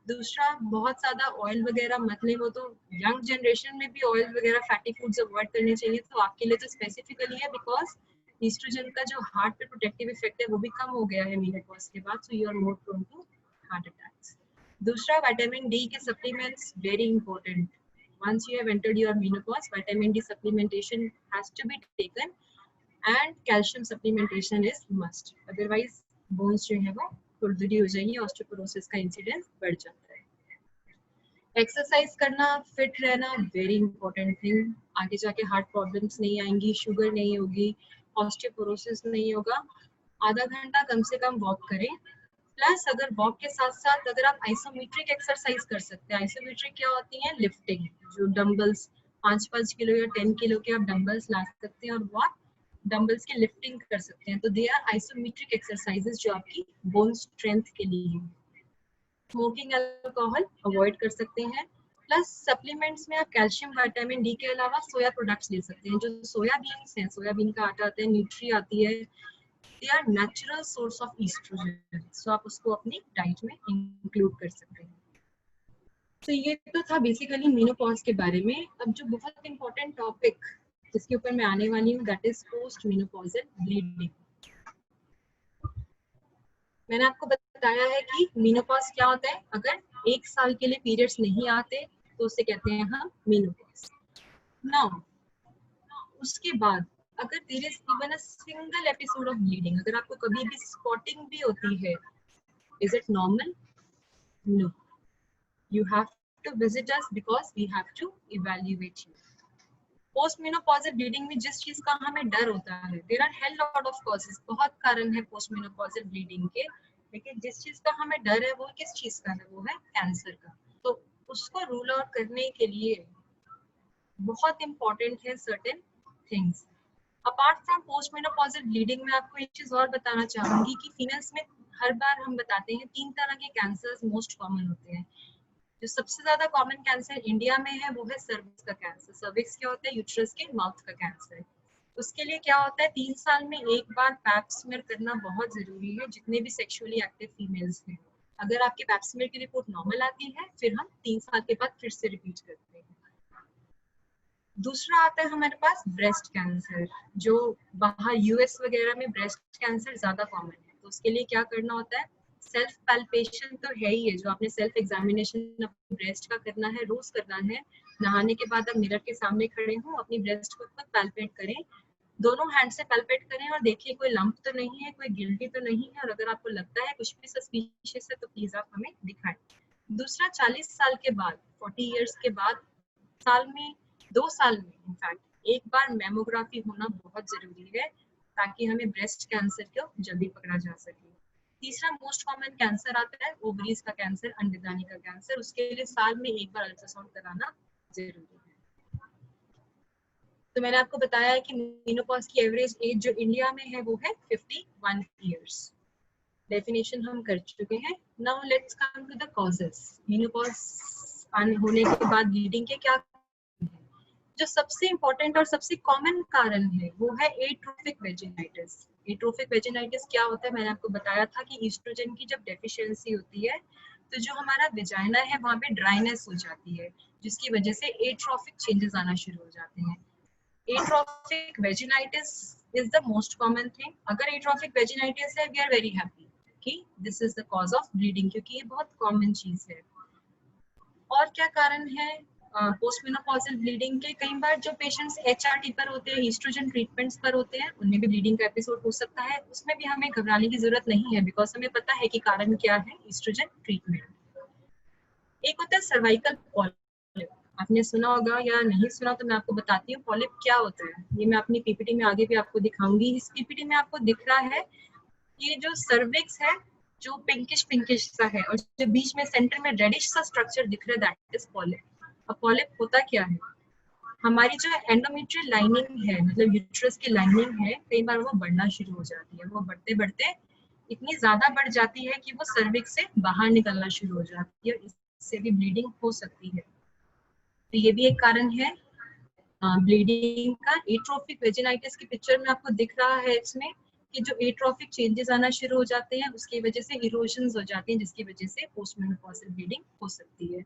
दूसरा, बहुत ज्यादा ऑयल वगैरह मत लें. वो तो यंग जनरेशन में भी ऑयल वगैरह फैटी फूड्स अवॉइड करने चाहिए. तो आपके लिए तो स्पेसिफिकली है बिकॉज ईस्ट्रोजन का जो हार्ट पे प्रोटेक्टिव इफेक्ट है वो भी कम हो गया है मेनोपॉज के बाद. So you are more prone to heart attacks. दूसरा, विटामिन डी के supplements very important. Once you have entered your menopause, vitamin D supplementation has to be taken and calcium supplementation is must. Otherwise, bones जो है वो खुरदरी हो जाएंगी, osteoporosis का incidence बढ़ जाता है. एक्सरसाइज करना, फिट रहना, वेरी इंपॉर्टेंट थिंग. आगे जाके हार्ट प्रॉब्लम्स नहीं आएंगी, शुगर नहीं होगी, ऑस्टियोपोरोसिस नहीं होगा. आधा घंटा कम से कम वॉक करें. प्लस अगर वॉक के साथ साथ अगर आप आइसोमेट्रिक एक्सरसाइज कर सकते हैं. आइसोमेट्रिक क्या होती है? लिफ्टिंग. जो डंबल्स 5-5 किलो या 10 किलो के आप डंबल्स ला सकते हैं और वो आप डंबल्स की लिफ्टिंग कर सकते हैं. तो दे आर आइसोमेट्रिक एक्सरसाइजेस जो आपकी बोन स्ट्रेंथ के लिए है. स्मोकिंग, अल्कोहल अवॉइड कर सकते हैं. प्लस सप्लीमेंट्स में आप कैल्शियम, विटामिन डी के अलावा सोया प्रोडक्ट्स ले सकते हैं. जो सोयाबीन्स हैं, सोयाबीन का आटा आता है, न्यूट्री आती है, they are natural source of estrogen. So आप उसको अपनी डाइट में इंक्लूड कर सकते हैं. तो ये तो था बेसिकली मेनोपॉज के बारे में. अब जो बहुत इंपॉर्टेंट टॉपिक जिसके ऊपर मैं आने वाली हूँ that is post menopausal bleeding. मैंने आपको बताया है कि मेनोपॉज क्या होता है. अगर 1 साल के लिए पीरियड्स नहीं आते तो उसे कहते हैं हम मेनोपॉज. नाउ उसके बाद अगर there is even a single episode of bleeding, अगर आपको कभी भी स्पॉटिंग भी होती है, is it normal? No. You have to visit us because we have to evaluate you. Post menopausal bleeding में जिस चीज का हमें डर होता है, there are hell lot of causes. बहुत कारण है पोस्ट मेनोपॉजल ब्लीडिंग के, लेकिन जिस चीज का हमें डर है वो किस चीज का है? वो है कैंसर का. तो उसको रूल आउट करने के लिए बहुत इंपॉर्टेंट है certain things. Apart from post menopausal bleeding में आपको एक चीज और बताना चाहूंगी कि फीमेल्स में हर बार हम बताते हैं 3 तरह के कैंसर्स मोस्ट कॉमन होते हैं. जो सबसे ज्यादा कॉमन कैंसर इंडिया में है वो है सर्विक्स का कैंसर. सर्विक्स क्या होता है? यूट्रस के माउथ का कैंसर. उसके लिए क्या होता है? 3 साल में एक बार पैप स्मीयर करना बहुत जरूरी है जितने भी सेक्सुअली एक्टिव फीमेल्स हैं. अगर आपके पैप स्मीयर की रिपोर्ट नॉर्मल आती है फिर हम 3 साल के बाद फिर से रिपीट करते हैं. दूसरा आता है हमारे पास ब्रेस्ट कैंसर, जो बाहर यूएस वगैरह में ब्रेस्ट कैंसर ज्यादा कॉमन है. तो उसके लिए क्या करना होता है? सेल्फ पैल्पेशन तो है ही है, जो आपने सेल्फ एग्जामिनेशन अपने ब्रेस्ट का करना है, रोज करना है. नहाने के बाद आप मिरर के सामने खड़े हो, अपनी ब्रेस्ट को खुद पैल्पेट करें. दोनों हैंड से पैल्पेट करें और देखिए कोई लंप तो नहीं है, कोई गिल्टी तो नहीं है, और अगर आपको लगता है कुछ भी सस्पिशियस है तो प्लीज आप हमें दिखाएं. दूसरा, 40 साल के बाद, 40 इयर्स के बाद, साल में 2 साल में इनफैक्ट एक बार मैमोग्राफी होना बहुत जरूरी है ताकि हमें ब्रेस्ट कैंसर को जल्दी पकड़ा जा सके. तीसरा मोस्ट कॉमन कैंसर आता है ओवरीज का कैंसर, अंडदानी का कैंसर. उसके लिए साल में एक बार अल्ट्रासाउंड कराना जरूरी है. तो मैंने आपको बताया है कि मेनोपॉज की एवरेज एज जो इंडिया में है वो है 51 इयर्स. डेफिनेशन हम कर चुके हैं. Now let's come to the causes. Menopause होने के बाद ब्लीडिंग के क्या? जो सबसे इम्पोर्टेंट और सबसे कॉमन कारण है वो है एट्रोफिक वेजिनाइटिस। एट्रोफिक वेजिनाइटिस क्या होता है, मैंने आपको बताया था कि ईस्ट्रोजन की जब डेफिशिएंसी होती है तो जो हमारा वेजाइना है वहाँ पे ड्राइनेस हो जाती है, जिसकी वजह से एट्रोफिक चेंजेस आना शुरू हो जाते हैं। Atrophic vaginitis is the most common thing. अगर एट्रोफिक वेजिनाइटिस है, वी आर वेरी हैप्पी कि this is the cause of bleeding, क्योंकि ये बहुत कॉमन चीज है। और क्या कारण है पोस्टमेनोपॉजल ब्लीडिंग के? कई बार जो पेशेंट्स एचआरटी पर होते हैं, ईस्ट्रोजन ट्रीटमेंट्स पर होते हैं, उनमें भी ब्लीडिंग का एपिसोड हो सकता है। उसमें भी हमें घबराने की जरूरत नहीं है, बिकॉज हमें पता है कि कारण क्या है, ईस्ट्रोजन ट्रीटमेंट। एक होता है सर्वाइकल पॉलिप, आपने सुना होगा या नहीं सुना तो मैं आपको बताती हूँ पॉलिप क्या होता है। ये मैं अपनी पीपीटी में आगे भी आपको दिखाऊंगी। इस पीपीटी में आपको दिख रहा है ये जो सर्विक्स है, जो पिंकिश सा है, और जो बीच में सेंटर में रेडिश सा स्ट्रक्चर दिख रहा है, दैट इज पॉलिप। अब पॉलिप होता क्या है, हमारी जो एंडोमेट्रियल लाइनिंग है, मतलब यूट्रस की लाइनिंग है, कई बार वो बढ़ना शुरू हो जाती है। वो बढ़ते बढ़ते इतनी ज्यादा बढ़ जाती है कि वो सर्विक्स से बाहर निकलना शुरू हो जाती है, इससे भी ब्लीडिंग हो सकती है। तो ये भी एक कारण है ब्लीडिंग का। एट्रोफिक वेजिनाइटिस की पिक्चर में आपको दिख रहा है इसमें कि जो एट्रोफिक चेंजेस आना शुरू हो जाते हैं, उसकी वजह से इरोजन्स हो जाती हैं, जिसकी वजह से पोस्टमेनोपॉजल ब्लीडिंग हो सकती है।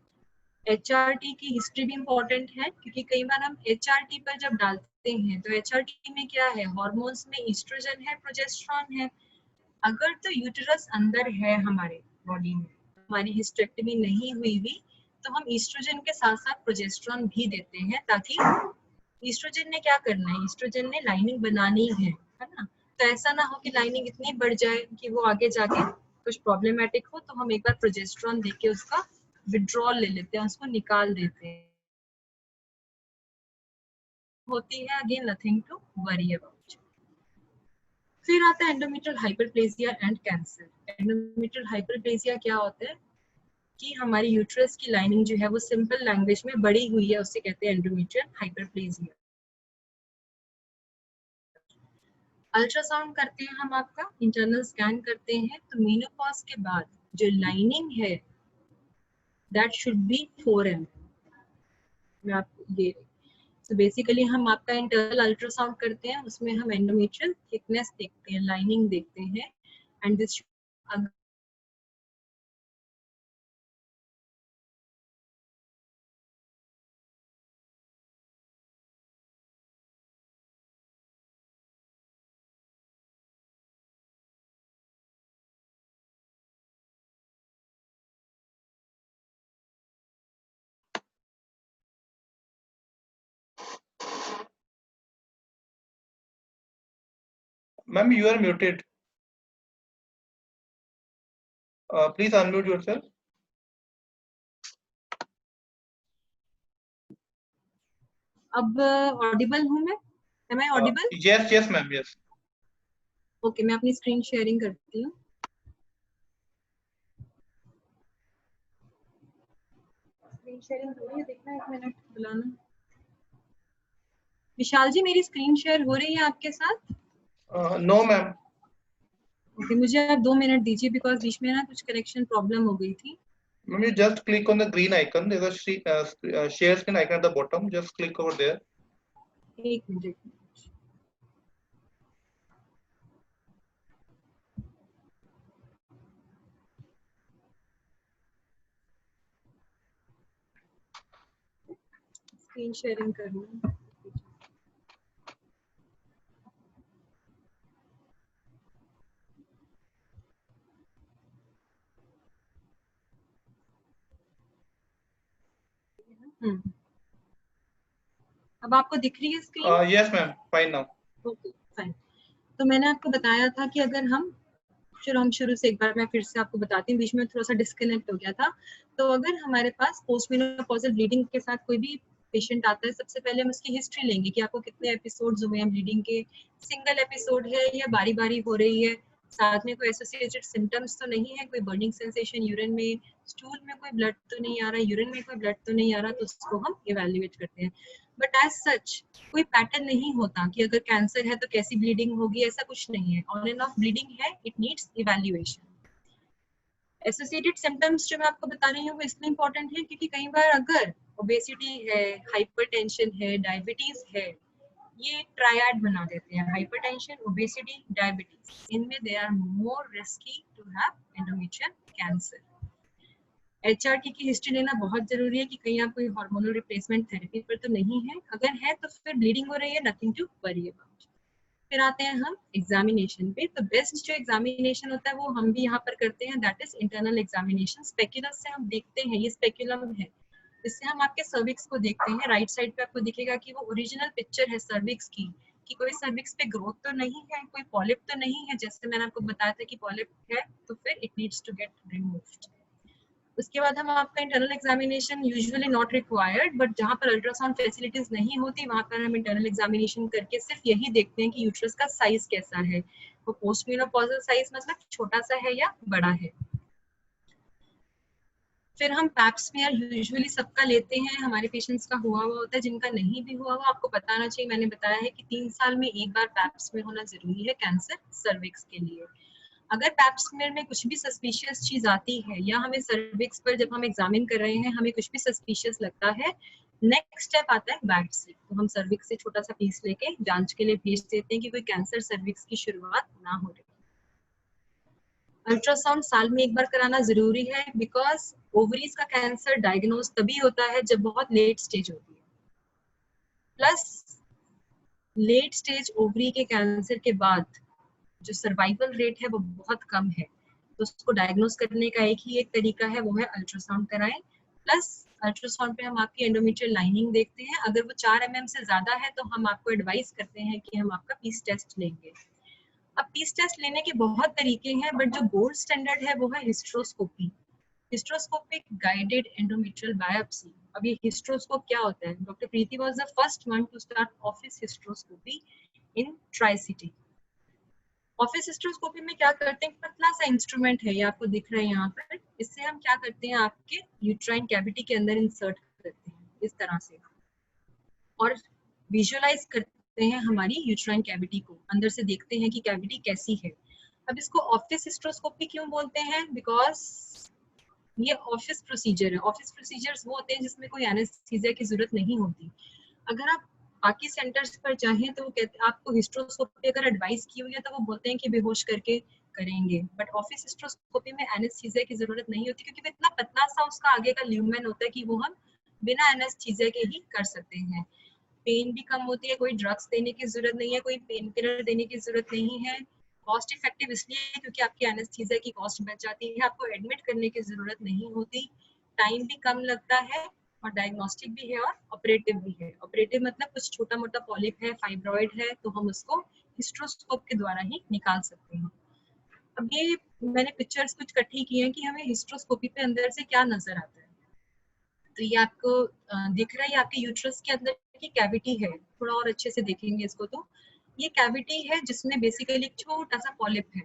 एचआरटी की हिस्ट्री भी इम्पोर्टेंट है, क्योंकि कई बार हम एचआरटी पर जब डालते हैं तो एचआरटी में क्या है, हार्मोन्स में ईस्ट्रोजन है, प्रोजेस्टेरॉन है। अगर तो यूटेरस अंदर है हमारे बॉडी में, हमारी हिस्टेरेक्टमी नहीं हुई भी, तो हम ईस्ट्रोजन के साथ साथ प्रोजेस्टेरॉन भी देते हैं, ताकि ईस्ट्रोजन ने क्या करना है, ईस्ट्रोजन ने लाइनिंग बनानी है ना। तो ऐसा ना हो कि लाइनिंग इतनी बढ़ जाए कि वो आगे जाके कुछ प्रॉब्लमेटिक हो, तो हम एक बार प्रोजेस्टेरॉन देके उसका विड्रॉल ले लेते हैं, उसको निकाल देते हैं। होती है again nothing to worry about. फिर आता है endometrial hyperplasia and cancer. Endometrial hyperplasia क्या होता है कि हमारी यूट्रस की लाइनिंग जो है वो सिंपल लैंग्वेज में बढ़ी हुई है, उससे कहते हैं एंडोमेट्रियल हाइपरप्लेजिया। अल्ट्रासाउंड करते हैं हम, आपका इंटरनल स्कैन करते हैं, तो मेनोपॉज के बाद जो लाइनिंग है दैट शुड बी 4 mm। मैं आपको ये, तो बेसिकली हम आपका इंटरनल अल्ट्रासाउंड करते हैं, उसमें हम एंडोमेट्रियल थिकनेस देखते हैं, लाइनिंग देखते हैं, and this Ma'am, you are muted. Please unmute yourself. अब ऑडिबल हूँ मैं? Am I audible? Yes, ma'am. Yes. Okay, मैं अपनी स्क्रीन शेयरिंग करती हूँ। स्क्रीन शेयरिंग हो रही है, देखना, 1 मिनट बुलाना। विशाल जी, मेरी स्क्रीन शेयर हो रही है आपके साथ? No, ma'am. ओके, मुझे आप 2 मिनट दीजिए, बिकॉज बीच में ना कुछ कनेक्शन प्रॉब्लम हो गई थी। Ma'am, you just click on the green icon. There's a share screen icon at the bottom. Just click over there. 1 minute. Screen sharing करना। अब आपको दिख रही है screen? Yes, ma'am. Fine now. Okay, fine. तो मैंने आपको बताया था कि अगर हम शुरू से एक बार मैं फिर से आपको बताती हूँ, बीच में थोड़ा सा डिस्कनेक्ट हो गया था। तो अगर हमारे पास पोस्टमेनोपॉजल ब्लीडिंग के साथ कोई भी पेशेंट आता है, सबसे पहले हम उसकी हिस्ट्री लेंगे कि आपको कितने एपिसोड्स हुए हैं ब्लीडिंग के, सिंगल एपिसोड है या बारी बारी हो रही है, साथ में कोई एसोसिएटेड सिम्टम्स तो नहीं है, कोई बर्निंग सेंसेशन यूरिन में, स्टूल में कोई ब्लड तो नहीं आ रहा, यूरिन में कोई ब्लड तो नहीं आ रहा, तो उसको हम इवेल्युएट करते हैं। बट एज सच कोई पैटर्न नहीं होता कि अगर कैंसर है तो कैसी ब्लीडिंग होगी, ऐसा कुछ नहीं है। ऑन एंड ऑफ ब्लीडिंग है, it needs evaluation. Associated symptoms जो मैं आपको बता रही हूँ वो इसलिए इंपॉर्टेंट है क्योंकि कई बार अगर ओबेसिटी है, हाइपरटेंशन है, डायबिटीज है, ये ट्रायड बना देते हैं, हाइपरटेंशन, ओबेसिटी, डायबिटीज। इनमें they are more risky to have endometrial cancer. HRT की हिस्ट्री लेना बहुत जरूरी है कि कहीं आप कोई हार्मोनल रिप्लेसमेंट थेरेपी पर तो नहीं है, अगर है तो फिर ब्लीडिंग हो रही है, नथिंग टू वरी अबाउट। फिर आते हैं हम एग्जामिनेशन पे। तो बेस्ट जो एग्जामिनेशन होता है वो हम भी यहाँ पर करते हैं, दैट इज इंटरनल एग्जामिनेशन। स्पेक्युलस से हम देखते हैं, ये स्पेक्युलम है, इससे हम आपके सर्विक्स को देखते हैं। राइट साइड पे आपको दिखेगा कि वो ओरिजिनल पिक्चर है सर्विक्स की, कि कोई सर्विक्स पे ग्रोथ तो नहीं है, कोई पॉलिप तो नहीं है। जैसे मैंने आपको बताया था कि पॉलिप है तो फिर it needs to get removed. उसके बाद हम आपका internal examination usually not required, but जहाँ पर अल्ट्रासाउंड फैसिलिटीज नहीं होती वहाँ पर हम इंटरनल एग्जामिनेशन करके सिर्फ यही देखते हैं कि यूट्रस का साइज कैसा है, वो पोस्ट मेनोपॉजल साइज मतलब छोटा सा है या बड़ा है। फिर हम पैप स्मीयर यूजुअली सबका लेते हैं, हमारे पेशेंट्स का हुआ हुआ होता है, जिनका नहीं भी हुआ हुआ आपको बताना चाहिए। मैंने बताया है कि 3 साल में एक बार पैप स्मीयर होना जरूरी है कैंसर सर्विक्स के लिए। अगर पैप स्मीयर में कुछ भी सस्पिशियस चीज आती है या हमें सर्विक्स पर जब हम एग्जामिन कर रहे हैं हमें कुछ भी सस्पिशियस लगता है, नेक्स्ट स्टेप आता है बायोप्सी। तो हम सर्विक्स से छोटा सा पीस लेके जांच के लिए भेज देते हैं कि कोई कैंसर सर्विक्स की शुरुआत ना हो रही। अल्ट्रासाउंड साल में एक बार कराना जरूरी है, बिकॉज ओवरीज का कैंसर डायग्नोज तभी होता है जब बहुत लेट स्टेज होती है। प्लस लेट स्टेज ओवरी के कैंसर के बाद जो सर्वाइवल रेट है वो बहुत कम है, तो उसको डायग्नोज करने का एक तरीका है, वो है अल्ट्रासाउंड कराएं। प्लस अल्ट्रासाउंड पे हम आपकी एंडोमेट्रियल लाइनिंग देखते हैं, अगर वो 4 mm से ज्यादा है तो हम आपको एडवाइस करते हैं कि हम आपका पीस टेस्ट लेंगे। अब पीस टेस्ट लेने के बहुत तरीके हैं, बट जो गोल्ड स्टैंडर्ड है वो है hysteroscopy, hysteroscopic guided endometrial biopsy. अब ये हिस्ट्रोस्कोप क्या होता है? Doctor Preeti was the first one two start office hysteroscopy in tri city. Office hysteroscopy में क्या करते हैं, पतला सा इंस्ट्रूमेंट है, ये आपको दिख रहा है यहाँ पर, इससे हम क्या करते हैं आपके यूट्राइन कैविटी के अंदर इंसर्ट करते हैं इस तरह से, और विजुअलाइज करते हैं हमारी यूट्राइन कैविटी को, अंदर से देखते हैं कि कैविटी कैसी है। अब इसको ऑफिस हिस्ट्रोस्कोपी क्यों बोलते हैं? बिकॉज ये ऑफिस प्रोसीजर है। ऑफिस प्रोसीजर्स वो होते हैं जिसमें कोई एनेस्थीसिया की जरूरत नहीं होती। अगर आप बाकी सेंटर्स पर चाहें तो वो कहते हैं आपको हिस्ट्रोस्कोपी अगर एडवाइस की हुई है तो वो बोलते हैं कि बेहोश करके करेंगे, बट ऑफिस हिस्ट्रोस्कोपी में एनेस्थीसिया की जरूरत नहीं होती, क्योंकि वो इतना पतला सा उसका आगे का ल्यूमेन होता है कि वो हम बिना एनेस्थीसिया के ही कर सकते हैं। पेन भी कम होती है, कोई ड्रग्स देने की जरूरत नहीं है, कोई पेन किलर देने की जरूरत नहीं है। कॉस्ट इफेक्टिव इसलिए क्योंकि आपकी एनेस्थीसिया की कॉस्ट बच जाती है, आपको एडमिट करने की जरूरत नहीं होती, टाइम भी कम लगता है, और डायग्नोस्टिक भी है और ऑपरेटिव भी है। ऑपरेटिव मतलब कुछ छोटा मोटा पॉलिप है, फाइब्रॉइड है, तो हम उसको हिस्ट्रोस्कोप के द्वारा ही निकाल सकते हैं। अब ये मैंने पिक्चर्स कुछ इकट्ठी की हैं कि हमें हिस्ट्रोस्कोपी पे अंदर से क्या नजर आता है। तो ये आपको दिख रहा है, ये आपके यूट्रस के अंदर की कैविटी है। थोड़ा और अच्छे से देखेंगे इसको तो ये कैविटी है जिसमें बेसिकली एक छोटा सा पॉलिप है।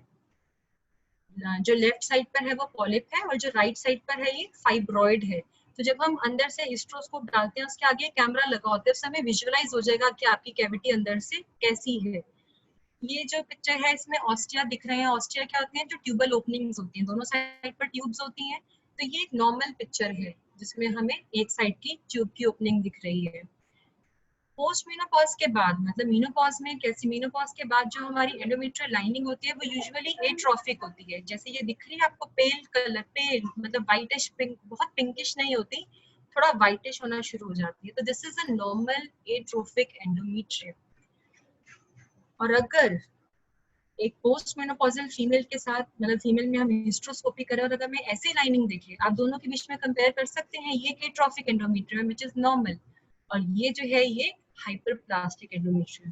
जो लेफ्ट साइड पर है वो पॉलिप है और जो राइट साइड पर है ये फाइब्रॉइड है। तो जब हम अंदर से हिस्ट्रोस्कोप डालते हैं उसके आगे कैमरा लगा होता है, उस समय विजुअलाइज हो जाएगा कि आपकी कैविटी अंदर से कैसी है। ये जो पिक्चर है इसमें ऑस्टिया दिख रहे हैं। ऑस्टिया क्या होती है? जो ट्यूबल ओपनिंग्स होती हैं, दोनों साइड पर ट्यूब्स होती हैं। तो ये एक नॉर्मल पिक्चर है जिसमें हमें एक साइड की ट्यूब की ओपनिंग दिख रही है। पोस्ट मीनोपॉज के बाद मतलब मीनोपॉज में कैसी, मीनोपॉज के बाद जो हमारी एंडोमेट्रियल लाइनिंग होती है वो यूजुअली एट्रोफिक होती है। जैसे ये दिख रही है आपको पेल कलर, पेल मतलब व्हाइटिश पिंक, बहुत पिंकिश नहीं होती, थोड़ा व्हाइटिश होना शुरू हो जाती है। तो this is a normal atrophic endometrium. और अगर एक पोस्ट मेनोपॉजल फीमेल के साथ मतलब फीमेल में हम हिस्ट्रोस्कोपी करें और अगर मैं ऐसे लाइनिंग देखे, आप दोनों के बीच में कंपेयर कर सकते हैं। ये atrophic endometrium which is normal, और ये जो है ये हाइपरप्लास्टिक एंडोमेट्रियम।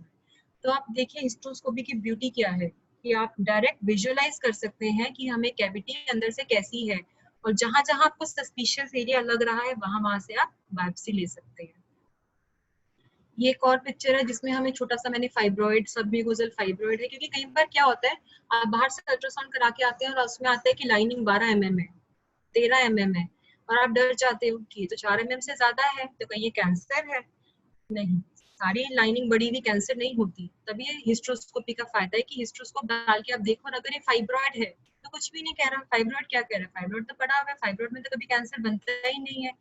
तो आप देखिए हिस्ट्रोस्कोपी की ब्यूटी क्या है कि आप डायरेक्ट विजुअलाइज कर सकते हैं कि हमें कैविटी अंदर से कैसी है, और जहां जहां आपको सस्पिशियस एरिया लग रहा है वहां से आप बायोप्सी ले सकते हैं। ये एक और पिक्चर है जिसमें हमें छोटा सा, मैंने फाइब्रॉइड, सबम्यूकोजल फाइब्रॉइड है, क्योंकि कई बार क्या होता है आप बाहर से अल्ट्रासाउंड करा के आते हैं और उसमें आता है कि लाइनिंग 12 mm है, 13 mm है, और आप डर जाते हो कि ये तो 4 mm से ज्यादा है, तो कहीं ये कैंसर है? नहीं, सारी लाइनिंग बड़ी हुई कैंसर नहीं होती। तभी हिस्ट्रोस्कोपी का फायदा है कि हिस्ट्रोस्कोप डाल के आप देखो, और अगर ये फाइब्रॉइड है तो कुछ भी नहीं कह रहा, फाइब्रॉइड क्या कह रहा है, फाइब्रॉइड तो पड़ा हुआ है, फाइब्रॉइड में तो कभी कैंसर बनता ही नहीं है।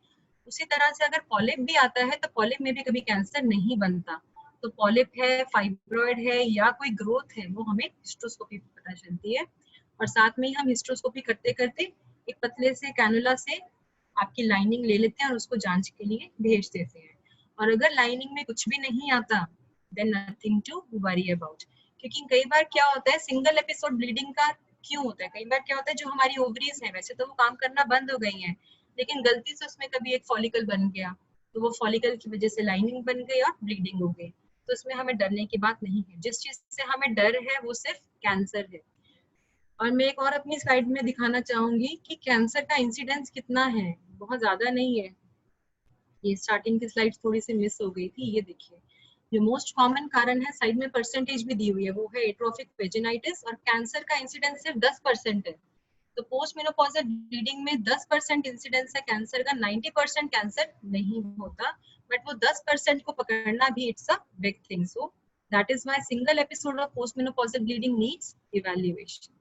उसी तरह से अगर पॉलिप भी आता है तो पॉलिप में भी कभी कैंसर नहीं बनता। तो पॉलिप है, फाइब्रॉइड है या कोई ग्रोथ है, वो हमें हिस्ट्रोस्कोपी पे पता चलती है। और साथ में ही हम हिस्ट्रोस्कोपी करते करते एक पतले से कैनुला से आपकी लाइनिंग ले लेते हैं और उसको जांच के लिए भेज देते हैं। और अगर लाइनिंग में कुछ भी नहीं आता, then nothing to worry about. क्योंकि कई बार क्या होता है, सिंगल एपिसोड ब्लीडिंग का क्यों होता है, कई बार क्या होता है, जो हमारी ओवरीज है वैसे तो वो काम करना बंद हो गई हैं, लेकिन गलती से उसमें कभी एक फॉलिकल बन गया, तो वो फॉलिकल की वजह से लाइनिंग बन गई और ब्लीडिंग हो गई। तो इसमें हमें डरने की बात नहीं है। जिस चीज से हमें डर है वो सिर्फ कैंसर है। और मैं एक और अपनी स्लाइड में दिखाना चाहूंगी कि कैंसर का इंसिडेंस कितना है, बहुत ज्यादा नहीं है। ये स्टार्टिंग की स्लाइड थोड़ी सी मिस हो गई थी, ये देखिए। जो मोस्ट कॉमन कारण है, साइड में परसेंटेज भी दी हुई है, वो है एट्रोफिक वेजिनाइटिस, और कैंसर का इंसिडेंस सिर्फ 10% है। तो पोस्ट मेनोपॉजल ब्लीडिंग में 10% इंसिडेंस है कैंसर का, 90% कैंसर नहीं होता, बट वो 10% को पकड़ना भी it's a big thing. So that is why single episode of post menopausal bleeding needs evaluation.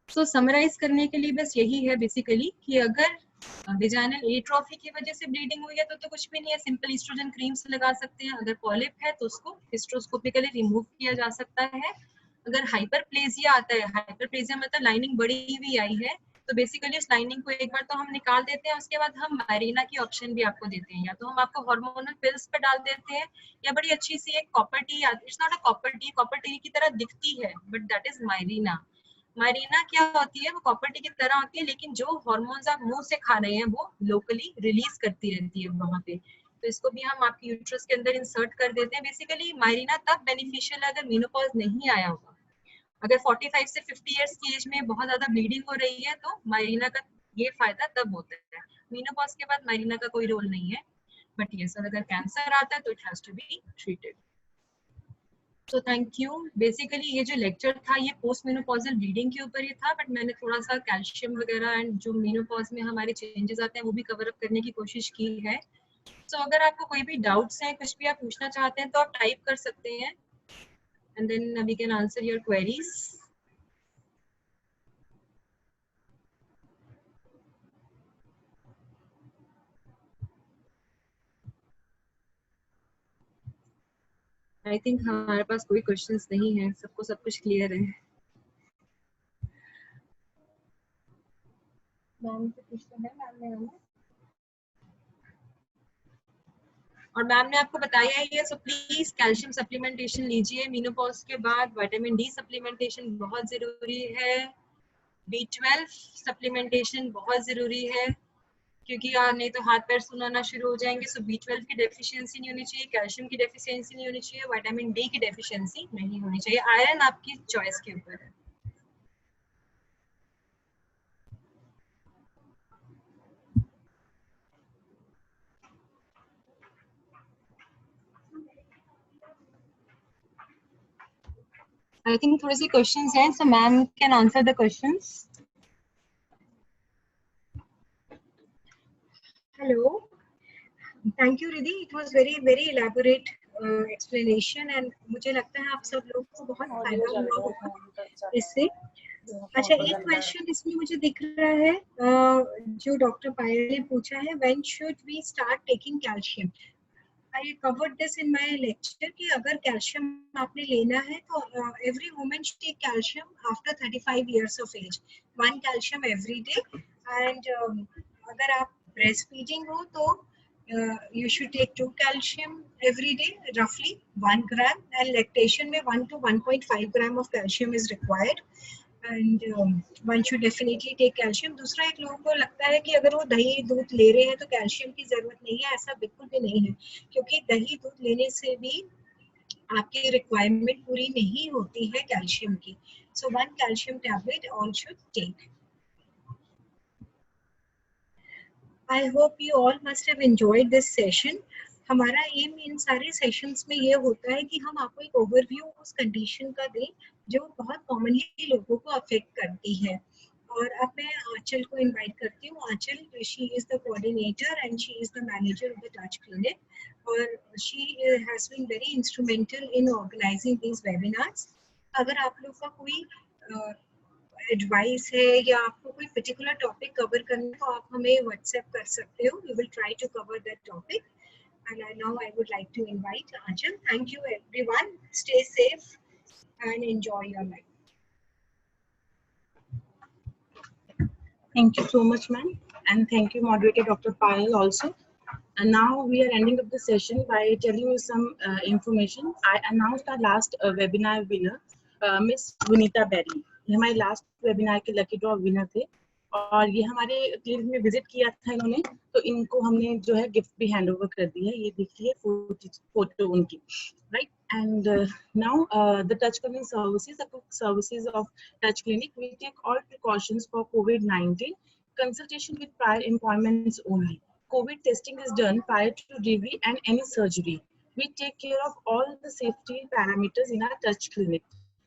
So summarize करने के लिए बस यही है बेसिकली कि अगर विजाइनल एट्रोफी की वजह से ब्लीडिंग हुई है तो कुछ भी नहीं है, सिंपल एस्ट्रोजन क्रीम्स लगा सकते हैं। अगर पॉलिप है तो उसको हिस्ट्रोस्कोपिकली रिमूव किया जा सकता है। अगर हाइपरप्लेजिया आता है, हाइपरप्लेजिया मतलब लाइनिंग बड़ी हुई आई है, तो बेसिकली उस लाइनिंग को एक बार तो हम निकाल देते हैं, उसके बाद हम मायरीना की ऑप्शन भी आपको देते हैं, या तो हम आपको हार्मोनल पिल्स पे डाल देते हैं, या बड़ी अच्छी सी एक copper T, it's not a copper T की तरह दिखती है बट दैट इज मायरीना। मायरीना क्या होती है, वो कॉपर टी की तरह होती है, लेकिन जो हॉर्मोन्स आप मुंह से खा रहे हैं वो लोकली रिलीज करती रहती है वहां पे। तो इसको भी हम आपके यूट्रस के अंदर इंसर्ट कर देते हैं। बेसिकली मायरीना तब बेनिफिशियल है अगर मेनोपॉज नहीं आया होगा। अगर 45 से 50 इयर्स की एज में बहुत ज्यादा ब्लीडिंग हो रही है तो मायरीना का ये फायदा तब होता है। मेनोपॉज के बाद मायरीना का कोई रोल नहीं है, बट ये सर अगर कैंसर आता है तो it has to be treated. So thank you. Basically ये जो लेक्चर था ये पोस्ट मेनोपॉजल ब्लीडिंग के ऊपर ही था, बट मैंने थोड़ा सा कैल्शियम वगैरह एंड जो मेनोपॉज में हमारे चेंजेस आते हैं वो भी कवर अप करने की कोशिश की है। सो अगर आपको कोई भी डाउट्स हैं, कुछ भी आप पूछना चाहते हैं तो आप टाइप कर सकते हैं, and then we can answer your queries. I think हमारे पास कोई क्वेश्चंस नहीं है, सबको सब कुछ क्लियर है। मैम से पूछते हैं, मैम ने और मैम ने आपको बताया ही है। सो प्लीज कैल्शियम सप्लीमेंटेशन लीजिए। मेनोपॉज के बाद विटामिन डी सप्लीमेंटेशन बहुत जरूरी है। B12 सप्लीमेंटेशन बहुत जरूरी है, क्योंकि नहीं तो हाथ पैर सुनाना शुरू हो जाएंगे। सो B12 की डेफिशिएंसी नहीं होनी चाहिए, कैल्शियम की डेफिशिएंसी नहीं होनी चाहिए, विटामिन डी की डेफिशिएंसी नहीं होनी चाहिए। आयरन आपकी चॉइस के ऊपर है। आई थिंक थोड़े से क्वेश्चंस हैं, so ma'am can answer the questions. Hello, thank you Ridhi, it was very elaborate explanation and मुझे लगता है आप सब लोगों को बहुत फायदा हुआ होगा इससे। अच्छा, एक क्वेश्चन इसमें मुझे दिख रहा है जो डॉक्टर पायल ने पूछा है, when should we start taking calcium. I covered this in my lecture कि अगर कैल्शियम आपने लेना है तो every woman should take calcium after 35 years of age, 1 calcium every day. And अगर आप ब्रेस्ट फीडिंग हो तो you should take 2 calcium every day, roughly 1 gram, and lactation में 1 to 1.5 gram of calcium is required, and one should definitely take calcium. दूसरा, एक लोगों को लगता है कि अगर वो दही दूध ले रहे हैं तो कैल्शियम की जरूरत नहीं है, ऐसा बिल्कुल भी नहीं है, क्योंकि दही दूध लेने से भी आपकी रिक्वायरमेंट पूरी नहीं होती है कैल्शियम की। So 1 calcium tablet all should take. I hope you all must have enjoyed this session. हमारा एम इन सारे सेशंस में ये होता है कि हम आपको एक ओवरव्यू उस कंडीशन का दें जो बहुत कॉमनली लोगों को अफेक्ट करती है। और अब मैं आंचल को इनवाइट करती हूँ। Aanchal, she is the coordinator and she is the manager of the Touch clinic, और she has been very instrumental in organising these webinars. अगर आप लोग का कोई एडवाइस है या आपको कोई पर्टिकुलर टॉपिक कवर करना है तो आप हमें व्हाट्सएप कर सकते हो. We will try to cover that topic. And now I would like to invite Achal. Thank you everyone. Stay safe and enjoy your life. Thank you so much, ma'am. And thank you, moderator Dr. Payal also. And now we are ending up the session by telling you some information. I announced our last webinar winner, Miss Vinita Berry. ये हमारे last webinar के lucky draw winner थे और ये हमारे clinic में visit किया था इन्होंने, तो इनको हमने जो है गिफ्ट भी हैंड ओवर कर दी है. ये देखिए फोटो उनकी, right. And now the touch clinic services of touch clinic, we take all precautions for COVID-19. Consultation with prior appointments only. COVID testing is done prior to DV and any surgery. We take care of all the safety parameters in our touch clinic.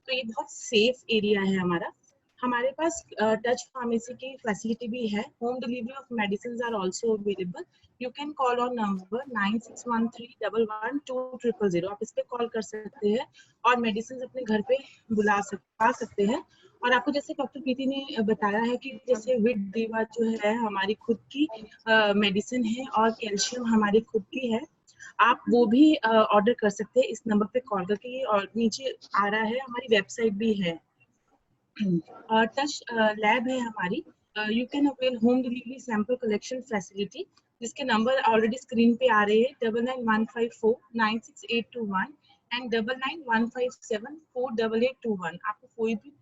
तो ये बहुत safe area है हमारा. हमारे पास touch pharmacy की facility भी है. Home delivery of medicine are also available. You can call on number 9613112000. आप इस पे कॉल कर सकते हैं और मेडिसिन अपने घर पे बुला सकते हैं. और आपको जैसे डॉक्टर प्रीति ने बताया है कि जैसे विद दीवा जो है हमारी खुद की मेडिसिन है और कैल्शियम हमारी खुद की है. आप वो भी ऑर्डर कर सकते हैं इस नंबर पे कॉल करके. और नीचे आ रहा है, हमारी वेबसाइट भी है. टच लैब है हमारी. You can avail home delivery sample collection facility, जिसके नंबर ऑलरेडी स्क्रीन पे आ रहे हैं 9915496821 एंड 9915748821. आपको कोई भी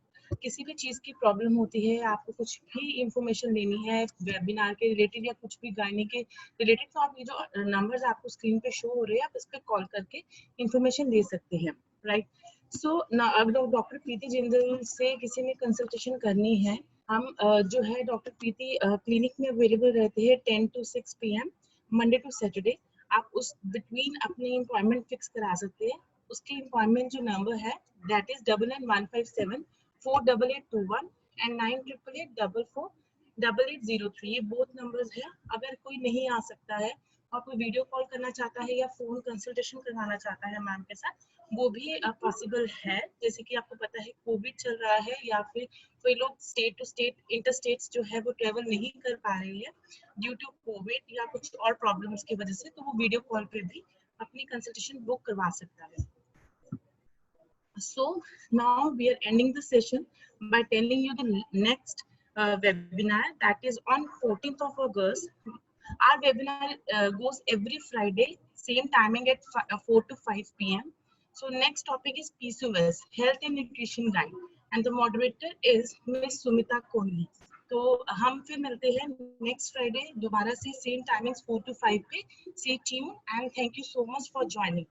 किसी भी चीज की प्रॉब्लम होती है, आपको कुछ भी इंफॉर्मेशन लेनी है वेबिनार के रिलेटेड या कुछ भी गायनी के रिलेटेड, तो आप ये जो नंबर्स आपको स्क्रीन पे शो हो रहे हैं आप इस पे कॉल करके इंफॉर्मेशन ले सकते हैं, राइट. सो अगर डॉक्टर प्रीति जिंदल से किसी ने कंसल्टेशन करनी है, हम जो है डॉक्टर प्रीति क्लिनिक में अवेलेबल रहते हैं 10 to 6 PM Monday to Saturday. आप उस बिटवीन अपनी अपॉइंटमेंट फिक्स करा सकते हैं. उसकी अपॉइंटमेंट जो नंबर है दैट इज 9915748821 एंड 9888448803. ये बोथ नंबर्स है. अगर कोई नहीं आ सकता है और कोई वीडियो कॉल करना चाहता है या फोन कंसल्टेशन करवाना चाहता है मैम के साथ, वो भी पॉसिबल है. जैसे कि आपको पता है कोविड चल रहा है या फिर कोई लोग state to state inter states जो है वो ट्रेवल नहीं कर पा रही है ड्यू टू कोविड या कुछ और प्रॉब्लम्स की वजह से, तो वो वीडियो कॉल पे भी अपनी कंसल्टेशन बुक करवा सकता है. So now we are ending the session by telling you the next webinar, that is on 14th of August. Our webinar goes every Friday, same timing at 4 to 5 PM. So next topic is PCOS, Health and Nutrition Guide, and the moderator is Miss Sumita Kohli. तो हम फिर मिलते हैं next Friday दोबारा से same timings 4 to 5 पे. Stay tuned and thank you so much for joining.